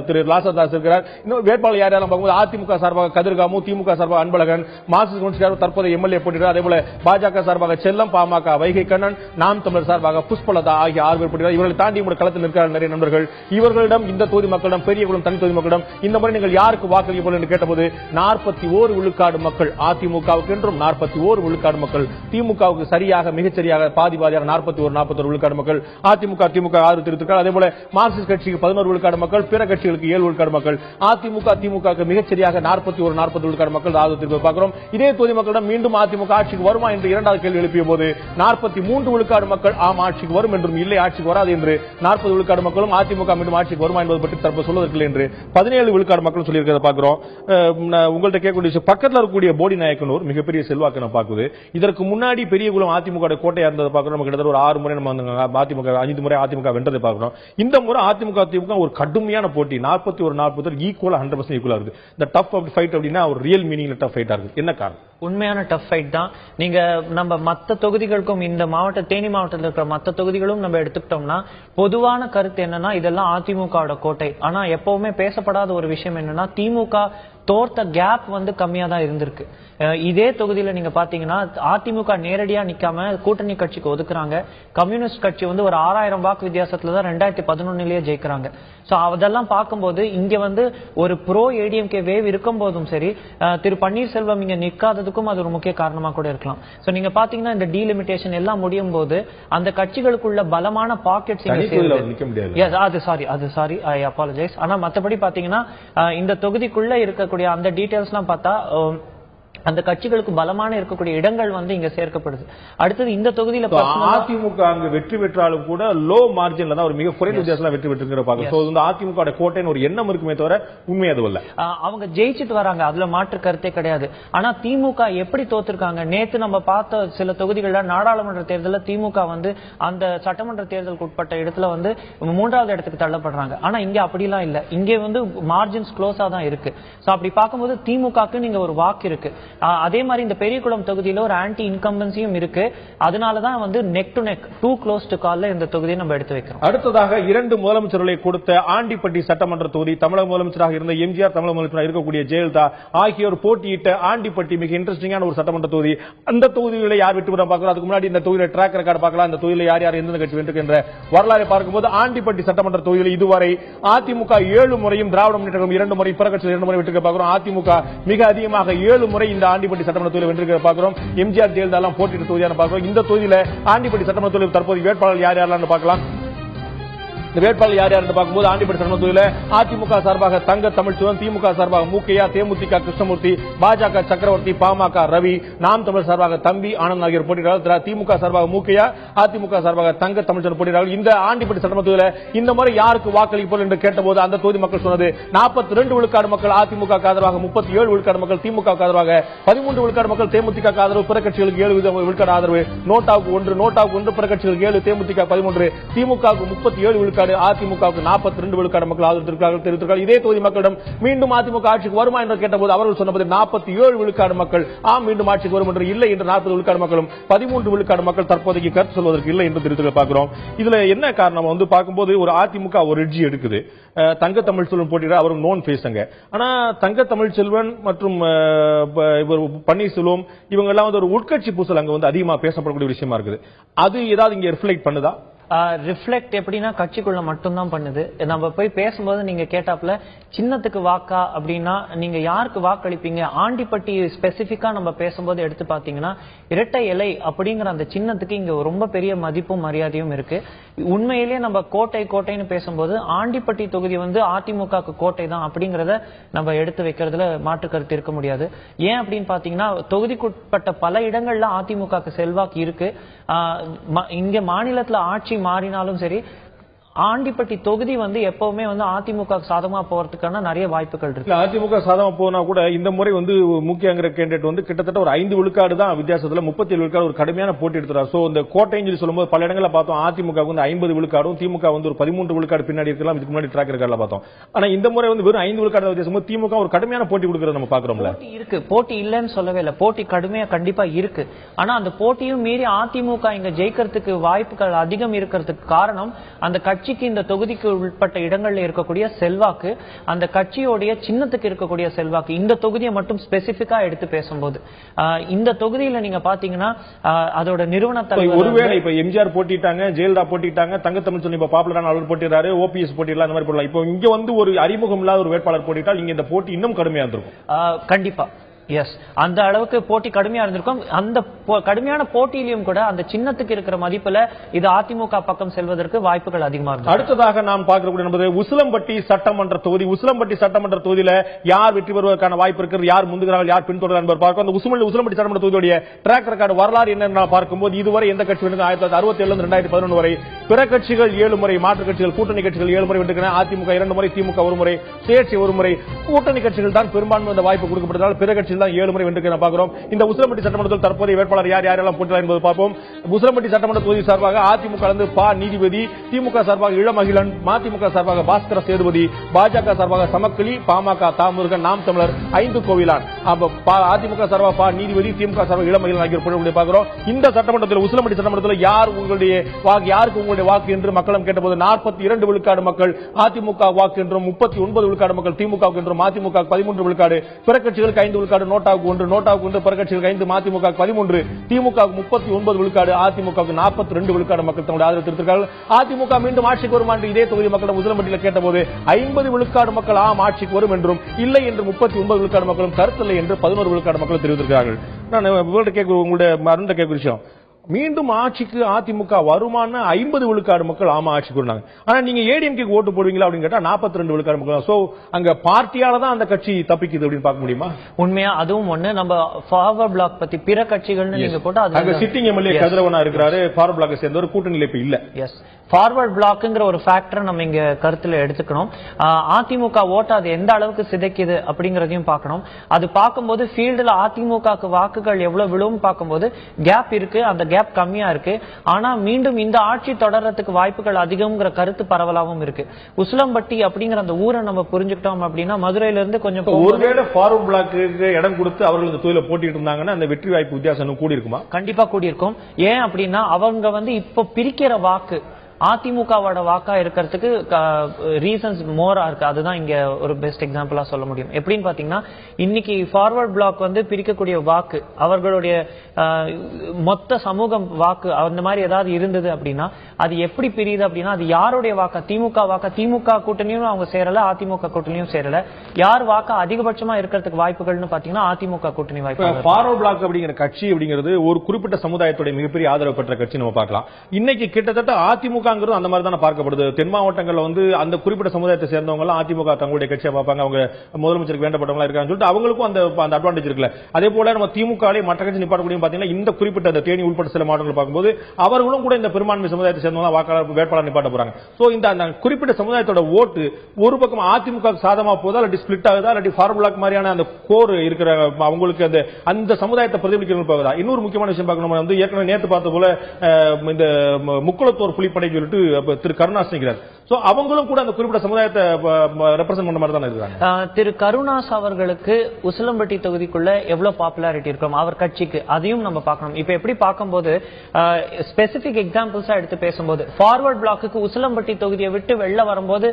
திரு லாசர்தாஸ் இருக்கிறார். இன்னும் வேட்பாளர் யார் யாரும் பார்க்கும்போது அதிமுக சார்பாக கதிர்காமு, திமுக சார்பாக அன்பழகன், மார்க்சிஸ்ட் கம்யூனிஸ்ட் தற்போதைய எம்எல்ஏ போட்டியிடார். அதே போல பாஜக சார்பாக செல்லம், பாமக வைகை கண்ணன், நாம் தமிழர் சார்பாக புஷ்பலதா ஆகிய 6 பேர் போட்டியிடார். இவர்களை தாண்டி களத்தில் நிற்கிறார் நிறைய நண்பர்கள். இவர்களிடம் இந்த தொகுதி மக்களிடம் பெரியகுளம் தனி தொகுதி மக்களிடம் இந்த முறை நீங்கள் யாருக்கு வாக்களிக்க போல என்று கேட்டபோது 41 விழுக்காடு மக்கள் அதிமுகவுக்கு என்றும் 41 விழுக்காடு மக்கள் திமுகவுக்கு சரியாக மிகச்சரியாக பாதியாக 41 விழுக்காடு மக்கள் அதிமுக 6 திருத்துக்கள். அதே போல மார்க்சிஸ்ட் கட்சிக்கு 11 விழுக்காடு மக்கள், பிற கட்சிகளுக்கு 7 விழுக்காடு மக்கள், அதிமுக திமுக மிகச்சரியாக 41 விழுக்காடு மக்கள் ஆதரவு பார்க்கிறோம். இதே தொகுதி மக்களிடம் மீண்டும் அதிமுக ஆட்சிக்கு வருமா என்று இரண்டாவது கேள்வி எழுப்பிய போது 43 விழுக்காடு மக்கள் ஆம் ஆட்சிக்கு வரும் என்றும் இல்லை ஆட்சிக்கு வராது என்று 40 விழுக்காடு மக்களும் அதிமுக மீண்டும் ஆட்சிக்கு வருமா என்பது பற்றி தற்போது சொல்வதற்கு என்று 17 விழுக்காடு மக்கள் சொல்லியிருக்கிறத பார்க்கிறோம். உங்கள்கிட்ட கேட்கக்கூடிய பக்கத்தில் இருக்கக்கூடிய போடி நாயக்கனூர் மிகப்பெரிய செல்வாக்கு பார்க்குது. இதற்கு முன்னாடி பெரியகுளம் அதிமுக கோட்டையா இருந்ததை பார்க்கிறோம். கிட்டத்தட்ட ஒரு 6 முறை நம்ம அதிமுக 5 முறை அதிமுக வென்றதை பார்க்கிறோம். இந்த முறை அதிமுக ஒரு கடுமையான போட்டி 41-40 ஈக்குவலா 100% ஈக்குவலா இருக்கு. இந்த டஃப் ஃபைட் அப்படின்னா ஒரு ரியல் மீனிங்ல டஃப் ஃபைட்டா இருக்கு. என்ன காரணம்? உண்மையான டஃப் ஃபைட் தான். நீங்க நம்ம மற்ற தொகுதிகளுக்கும் இந்த தேனி மாவட்டத்தில் இருக்கிற மற்ற தொகுதிகளும் நம்ம எடுத்துக்கிட்டோம்னா பொதுவான கருத்து என்னன்னா இதெல்லாம் அதிமுகவோட கோட்டை. ஆனா எப்பவுமே பேசப்படாத ஒரு விஷயம் என்னன்னா திமுக தோர்த்த கேப் கம்மியா தான் இருந்திருக்கு. இதே தொகுதியில நீங்க பாத்தீங்கன்னா அதிமுக நேரடியா நிக்காம கூட்டணி கட்சிக்கு ஒதுக்குறாங்க. கம்யூனிஸ்ட் கட்சி ஒரு 6000 வாக்கு வித்தியாசத்துல தான் 2011 ஜெயிக்கிறாங்க. சோ அதெல்லாம் பார்க்கும்போது இங்க ஒரு ப்ரோ ஏடிஎம்கே வேவ் இருக்கும் போதும் சரி திரு பன்னீர்செல்வம் இங்க நிற்காததுக்கும் அது ஒரு முக்கிய காரணமா கூட இருக்கலாம். சோ நீங்க பாத்தீங்கன்னா இந்த டீலிமிட்டேஷன் எல்லாம் முடியும் போது அந்த கட்சிகளுக்குள்ள பலமான பாக்கெட்ஸ் ஐ அப்பாலஜைஸ். ஆனா மத்தபடி பாத்தீங்கன்னா இந்த தொகுதிக்குள்ள இருக்கக்கூடிய அந்த டீடைல்ஸ் எல்லாம் பார்த்தா அந்த கட்சிகளுக்கு பலமான இருக்கக்கூடிய இடங்கள் இங்க சேர்க்கப்படுது. அடுத்தது இந்த தொகுதியில அதிமுக அங்கு வெற்றி பெற்றாலும் கூட லோ மார்ஜின்ல தான் ஒரு மிக குறைந்த வித்தியாசத்துல வெற்றி பெற்று பாக்க அதிமுக கோட்டைன்னு ஒரு எண்ணம் இருக்குமே தவிர உண்மை அது இல்ல. அவங்க ஜெயிச்சுட்டு வராங்க, அதுல மாற்று கருத்தே கிடையாது. ஆனா திமுக எப்படி தோத்துருக்காங்க நேத்து நம்ம பார்த்த சில தொகுதிகள்ல நாடாளுமன்ற தேர்தலில் திமுக அந்த சட்டமன்ற தேர்தலுக்கு உட்பட்ட இடத்துல 3வது இடத்துக்கு தள்ளப்படுறாங்க. ஆனா இங்க அப்படிலாம் இல்ல, இங்க மார்ஜின்ஸ் க்ளோஸா தான் இருக்கு. அப்படி பார்க்கும்போது திமுகக்கு நீங்க ஒரு வாக்கு இருக்கு. அதே மாதிரி இந்த பெரியகுளம் தொகுதியில ஒரு ஆன்டி இன்கம்பன்சியும் இருக்கு. அதனாலதான் neck to neck too close to கால்ல இந்த தொகுதியை நம்ம எடுத்து வைக்கிறோம். அடுத்ததாக 2 முதலமைச்சர்களை கொடுத்த ஆண்டிப்பட்டி சட்டமன்ற தொகுதி தமிழக முதலமைச்சராக இருந்த எம்ஜிஆர், தமிழக முதலமைச்சராக இருக்கக்கூடிய ஜெயலலிதா ஆகியோர் போட்டியிட்ட ஆண்டிப்பட்டி மிக இன்ட்ரெஸ்டிங்கான ஒரு சட்டமன்ற தொகுதி. அந்த தொகுதிகளை யார் வெற்றி பெற பார்க்கலாம். அதுக்கு முன்னாடி இந்த தொகுதியில ட்ராக் ரெக்கார்டு பார்க்கலாம். இந்த தொகுதியில் யார் யார் எந்தெந்த கட்சி வென்று என்ற வரலாறை பார்க்கும்போது ஆண்டிப்பட்டி சட்டமன்ற தொகுதியில் இதுவரை அதிமுக 7 முறையும் திராவிட முன்னேற்ற கழகம் 2 முறை, பிற கட்சிகள் 2 முறை வெற்றி பார்க்கிறோம். அதிமுக மிக அதிகமாக 7 முறை இந்த ஆண்டிப்பட்டி சட்டமன்ற தொகுதியில் வென்றிருக்கிற பார்க்கிறோம். எம்ஜிஆர் ஜெயலலிதா போட்டியிட்ட தொகுதியான பார்க்கிறோம். இந்த தொகுதியில ஆண்டிப்பட்டி சட்டமன்ற தொகுதியில் தற்போது வேட்பாளர் யார் யாரெல்லாம் பார்க்கலாம். இந்த வேட்பாளர் யார் யார் பார்க்கும்போது ஆண்டிப்பட்டி சட்டமன்ற தொகுதியில் அதிமுக சார்பாக தங்க தமிழ்ச்செல்வன், திமுக சார்பாக மூக்கையா, தேமுதிக கிருஷ்ணமூர்த்தி, பாஜக சக்கரவர்த்தி, பாமக ரவி, நாம் தமிழர் சார்பாக தம்பி ஆனந்த் ஆகியோர் போட்டியிடுறார்கள். திமுக சார்பாக மூக்கையா, அதிமுக சார்பாக தங்க தமிழ்ச்செல்வன் போட்டியிடுறார்கள். இந்த ஆண்டிப்பட்டி சட்டமன்ற தொகுதியில் இந்த முறை யாருக்கு வாக்களிப்போம் என்று கேட்டபோது அந்த தொகுதி மக்கள் சொன்னது 42 விழுக்காடு மக்கள் அதிமுக ஆதரவாக, 37 விழுக்காடு மக்கள் திமுக ஆதரவாக, 13 விழுக்காடு மக்கள் தேமுதிக ஆதரவு, பிற கட்சிகளுக்கு 7 விழுக்காடு ஆதரவு, நோட்டாவுக்கு 1, பிற கட்சிகளுக்கு 7, தேமுதிக 13, திமுக 37 விழுக்காடு விழுக்காடு, அதிமுகவுக்கு 42 விழுக்காடு மக்கள் ஆதரவு தெரிவித்திருக்கிறார்கள். இதே தொகுதி மக்களிடம் மீண்டும் அதிமுக ஆட்சிக்கு வருமா என்று கேட்டபோது அவர்கள் சொன்னபோது 47 விழுக்காடு மக்கள் மீண்டும் ஆட்சிக்கு வரும் என்று, இல்லை என்று 40 விழுக்காடு மக்களும் 13 விழுக்காடு மக்கள் தற்போதைக்கு கருத்து சொல்வதற்கு இல்லை என்று தெரிவித்து பார்க்கிறோம். இதுல என்ன காரணம் பார்க்கும்போது ஒரு அதிமுக ஒரு எட்ஜி எடுக்குது. தங்க தமிழ்ச்செல்வன் போட்டியிட அவரும் நோன் பேசுங்க. ஆனா தங்க தமிழ்ச்செல்வன் மற்றும் பன்னீர்செல்வம் இவங்க எல்லாம் ஒரு உட்கட்சி பூசல் அங்க அதிகமா பேசப்படக்கூடிய விஷயமா இருக்குது. அது ஏதாவது இங்க ரிஃப்ளெக்ட் பண்ணுதா? ரிஃப்ளெக்ட் எப்படின்னா கட்சிக்குள்ள மட்டும்தான் பண்ணுது. நம்ம போய் பேசும்போது நீங்க கேட்டாப்ல சின்னத்துக்கு வாக்கா அப்படின்னா நீங்க யாருக்கு வாக்களிப்பீங்க, ஆண்டிப்பட்டி ஸ்பெசிபிக்கா நம்ம பேசும்போது எடுத்து பாத்தீங்கன்னா இரட்டை இலை அப்படிங்கிற அந்த சின்னத்துக்கு இங்க ரொம்ப பெரிய மதிப்பும் மரியாதையும் இருக்கு. உண்மையிலேயே நம்ம கோட்டைன்னு பேசும்போது ஆண்டிப்பட்டி தொகுதி அதிமுக கோட்டை தான் அப்படிங்கறத நம்ம எடுத்து வைக்கிறதுல மாற்று கருத்து இருக்க முடியாது. ஏன் அப்படின்னு பாத்தீங்கன்னா தொகுதிக்குட்பட்ட பல இடங்கள்ல அதிமுக செல்வாக்கு இருக்கு. இங்க மாநிலத்துல ஆட்சி மாறினாலும் சரி, ஆண்டிப்பட்டி தொகுதி எப்பவுமே அதிமுக சாதகமா போறதுக்கான நிறைய வாய்ப்புகள் இருக்கு. அதிமுக சாதகமா போனா கூட இந்த முறை முக்கியங்கிற கேண்டிடேட் கிட்டத்தட்ட ஒரு 5 விழுக்காடு தான் வித்தியாசத்துல 37 விழுக்காடு ஒரு கடுமையான போட்டி எடுத்துறாரு. சோ இந்த கோட்டைன்னு சொல்லும்போது பல இடங்களில் பார்த்தோம் அதிமுக 50 விழுக்காடும் திமுக ஒரு 13 விழுக்காடு பின்னாடி இருக்கலாம். இதுக்கு முன்னாடி ட்ராக் ரெக்கார்ட்ல பார்த்தோம். ஆனா இந்த முறை வெறும் 5 விழுக்காடு வித்தியாசம் திமுக ஒரு கடுமையான போட்டி கொடுக்கறத நம்ம பாக்குறோம்ல. இருக்கு, போட்டி இல்லைன்னு சொல்லவே இல்லை, போட்டி கடுமையா கண்டிப்பா இருக்கு. ஆனா அந்த போட்டியும் மீறி அதிமுக இங்க ஜெயிக்கிறதுக்கு வாய்ப்புகள் அதிகம் இருக்கிறதுக்கு காரணம் அந்த கட்சிக்கு இந்த தொகுதிக்கு உட்பட்ட இடங்கள்ல இருக்கக்கூடிய செல்வாக்கு, அந்த கட்சியோடைய சின்னத்துக்கு இருக்கக்கூடிய செல்வாக்கு. இந்த தொகுதியை மட்டும் ஸ்பெசிபிக்கா எடுத்து பேசும்போது இந்த தொகுதியில நீங்க பாத்தீங்கன்னா அதோட நிறுவன தலைவர் ஒருவேளை இப்ப எம்ஜிஆர் போட்டிட்டாங்க, ஜெயலலிதா போட்டிட்டாங்க, தங்க தமிழ்ச்செல்வன் இப்ப பாப்புலரான அவர் போட்டிடுறாரு, ஓபிஎஸ் போட்டிடலாம், அந்த மாதிரி போடலாம். இப்போ இங்க ஒரு அறிமுகம் இல்லாத ஒரு வேட்பாளர் போட்டிட்டால் இங்க இந்த போட்டி இன்னும் கடுமையா இருந்திருக்கும். கண்டிப்பா எஸ், அந்த அளவுக்கு போட்டி கடுமையா இருந்திருக்கும். அந்த கடுமையான போட்டியிலும் கூட அந்த சின்னத்துக்கு இருக்கிற மதிப்புல இது அதிமுக பக்கம் செல்வதற்கு வாய்ப்புகள் அதிகமா இருக்கு. அடுத்ததாக நாம் பார்க்கக்கூடிய உசிலம்பட்டி சட்டமன்ற தொகுதி. உசிலம்பட்டி சட்டமன்ற தொகுதியில யார் வெற்றி பெறுவதற்கான வாய்ப்பு இருக்கிறது, யார் முந்துகிறார்கள், யார் பின்தொடர் என்பதை பார்க்கும். அந்த உசிலம்பட்டி சட்டமன்ற தொகுதியுடைய ட்ராக் ரெக்கார்டு வரலாறு என்ன பார்க்கும்போது இதுவரை எந்த கட்சி 1967 2011 வரை பிற கட்சிகள் 7 முறை, மாற்று கட்சிகள் கூட்டணி கட்சிகள் 7 முறை வென்றுகின்றன. அதிமுக 2 முறை, திமுக 1 முறை, சுயேட்சை 1 முறை, கூட்டணி கட்சிகள் தான் பெரும்பான்மை அந்த வாய்ப்பு கொடுக்கப்பட்டதால் பிற கட்சிகள் 7 முறை வென்று பார்க்கிறோம். இந்த உசிலம்பட்டி சட்டமன்றத்தில் தற்போதைய வேட்பாளர் யாரெல்லாம் போட்டியிடலாம் என்பதை பார்ப்போம். உசிலம்பட்டி சட்டமன்ற தொகுதி சார்பாக அதிமுக பா நீதிபதி, திமுக சார்பாக இளமகிழன், மதிமுக சார்பாக பாஸ்கர சேதுபதி, பாஜக சார்பாக சமக்களி, பாமக தாமுருகன், நாம் தமிழர் 5 கோவிலான், அதிமுக சார்பாக பா நீதிபதி, திமுக சார்பாக இளமகிழன் ஆகியோர் போட்டியிட பார்க்கிறோம். இந்த சட்டமன்றத்தில் உசிலம்பட்டி சட்டமன்றத்தில் யாருக்கு உங்களுடைய வாக்கு என்று மக்களும் கேட்டபோது 42 விழுக்காடு மக்கள் அதிமுக வாக்கு என்றும் 39 விழுக்காடு மக்கள் திமுக என்றும், அதிமுக 13 விழுக்காடு, பிற கட்சிகளுக்கு 5 விழுக்காடு, நோட்டாவுக்கு 1, பிற கட்சிகளுக்கு 5, மதிமுக 13, திமுக 39 விழுக்காடு, அதிமுக 42 விழுக்காடு மக்கள் தங்களுடைய ஆதரவு தெரிவித்தார்கள். அதிமுக மீண்டும் ஆட்சிக்கு வரும் என்று இதே தொகுதி மக்களிடம் உசிலம்பட்டியில் கேட்டபோது 50 விழுக்காடு மக்கள் ஆட்சிக்கு வரும் என்றும், இல்லை என்று 39 விழுக்காடு மக்களும், கருத்தில்லை என்று 11 விழுக்காடு மக்கள் தெரிவித்திருக்கிறார்கள். நான் உங்களுடைய கேட்க விஷயம், மீண்டும் ஆட்சிக்கு அதிமுக வருமான 50 விழுக்காடு மக்கள் ஆட்சிக்கு வந்தாங்க. ஆனா நீங்க ஏடிஎம்கே ஓட்டு போடுவீங்களா அப்படின்னு கேட்டா 42 விழுக்காடு மக்கள். சோ அங்க பார்ட்டியால தான் அந்த கட்சி தப்பிக்குது அப்படின்னு பார்க்க முடியுமா? உண்மையா அதுவும் ஒண்ணு. நம்ம ஃபார்வர்ட் பிளாக் பத்தி பிற கட்சிகள்னு நீங்க போட்டா அங்க சிட்டிங் எம்எல்ஏ கதிரவனா இருக்கிறாரு, ஃபார்வர்ட் பிளாக் சேர்ந்த ஒரு கூட்டணியில இப்ப இல்ல. எஸ், ஃபார்வர்ட் பிளாக்ங்கிற ஒரு ஃபேக்டர் நம்ம இங்க கருத்துல எடுத்துக்கணும். அதிமுக ஓட்டு அது எந்த அளவுக்கு சிதைக்குது அப்படிங்கறதையும் பார்க்கணும். அது பார்க்கும்போது ஃபீல்டுல அதிமுக வாக்குகள் எவ்வளவு விழும் பார்க்கும்போது கேப் இருக்கு, அந்த கேப் கம்மியா இருக்கு. ஆனா மீண்டும் இந்த ஆட்சி தொடர்றதுக்கு வாய்ப்புகள் அதிகம்ங்கிற கருத்து பரவலாகவும் இருக்கு. உசிலம்பட்டி அப்படிங்கிற அந்த ஊரை நம்ம புரிஞ்சுக்கிட்டோம் அப்படின்னா மதுரையில இருந்து கொஞ்சம் ஒருவேளை ஃபார்வர்ட் பிளாக்கு இடம் கொடுத்து அவர்கள் இந்த தொழில போட்டிட்டு இருந்தாங்கன்னா அந்த வெற்றி வாய்ப்பு வித்தியாசம் கூடி இருக்குமா? கண்டிப்பா கூடி இருக்கும். ஏன் அப்படின்னா அவங்க இப்ப பிரிக்கிற வாக்கு அதிமுகவோட வாக்கா இருக்கிறதுக்கு ரீசன்ஸ் மோரா இருக்கு. அதுதான் இங்க ஒரு பெஸ்ட் எக்ஸாம்பிளா சொல்ல முடியும். எப்படின்னு பாத்தீங்கன்னா இன்னைக்கு ஃபார்வர்ட் பிளாக் பிரிக்கக்கூடிய வாக்கு அவர்களுடைய மொத்த சமூகம் வாக்கு அந்த மாதிரி ஏதாவது இருந்தது அப்படின்னா அது எப்படி பிரியுது அப்படின்னா அது யாருடைய வாக்கா, திமுக வாக்கா, திமுக கூட்டணியும் அவங்க சேரல, அதிமுக கூட்டணியும் சேரல. யார் வாக்கா அதிகபட்சமா இருக்கிறதுக்கு வாய்ப்புகள்னு பாத்தீங்கன்னா அதிமுக கூட்டணி வாய்ப்பு. ஃபார்வர்ட் பிளாக் அப்படிங்கிற கட்சி அப்படிங்கிறது ஒரு குறிப்பிட்ட சமுதாயத்துடைய மிகப்பெரிய ஆதரவு பெற்ற கட்சி நம்ம பார்க்கலாம். இன்னைக்கு கிட்டத்தட்ட அதிமுக அந்த மாதிரி தான் பார்க்கப்படுது. தென் மாவட்டங்கள்ல அந்த குறிப்பிட்ட சமுதாயத்தை சேர்ந்தவங்க எல்லாம் அதிமுக தங்களுடைய கட்சியை பார்ப்பாங்க. அவங்க முதலமைச்சருக்கு வேண்டப்பட்டவங்களா இருக்காங்கன்னு சொல்லிட்டு அவங்களுக்கும் அந்த அட்வான்டேஜ் இருக்குல்ல. அதே போல நம்ம திமுக மற்ற கட்சி நிப்பாட்டக்கூடிய பாத்தீங்கன்னா இந்த குறிப்பிட்ட அந்த தேனி உட்பட்ட சில மாவட்டங்கள் பார்க்கும்போது அவர்களும் கூட இந்த பெரும்பான்மை சமுதாயத்தை சேர்ந்தவங்க வாக்காளர் வேட்பாளர் நிப்பாட்ட போறாங்க. சோ இந்த குறிப்பிட்ட சமுதாயத்தோட ஓட்டு ஒரு பக்கம் அதிமுக சாதமா போதா இல்லாட்டி ஸ்பிளிட் ஆகுதா இல்லாட்டி ஃபார்வர்ட் பிளாக் மாதிரியான அந்த கோர் இருக்கிற அவங்களுக்கு அந்த சமுதாயத்தை பிரதிபலிக்கணும் போகுதா? இன்னொரு முக்கியமான விஷயம் பார்க்கணும். ஏற்கனவே நேற்று பார்த்த போல இந்த முக்குளத்தோர் புலிப்படை திரு கருணாஸ் நிற்கிறார். சோ அவங்களும் கூட அந்த குறிப்பிட்ட சமுதாயத்தை ரெப்ரசென்ட் பண்ண மாதிரி தான் இருக்காங்க. திரு கருணாஸ் அவர்களுக்கு உசிலம்பட்டி தொகுதிக்குள்ள எவ்வளவு பாப்புலாரிட்டி இருக்கும் அவர் கட்சிக்கு, அதையும் நம்ம பார்க்கணும். இப்ப எப்படி பார்க்கும்போது ஸ்பெசிபிக் எக்ஸாம்பிள்ஸா எடுத்து பேசும்போது ஃபார்வர்ட் பிளாக்கு உசிலம்பட்டி தொகுதியை விட்டு வெளில வரும்போது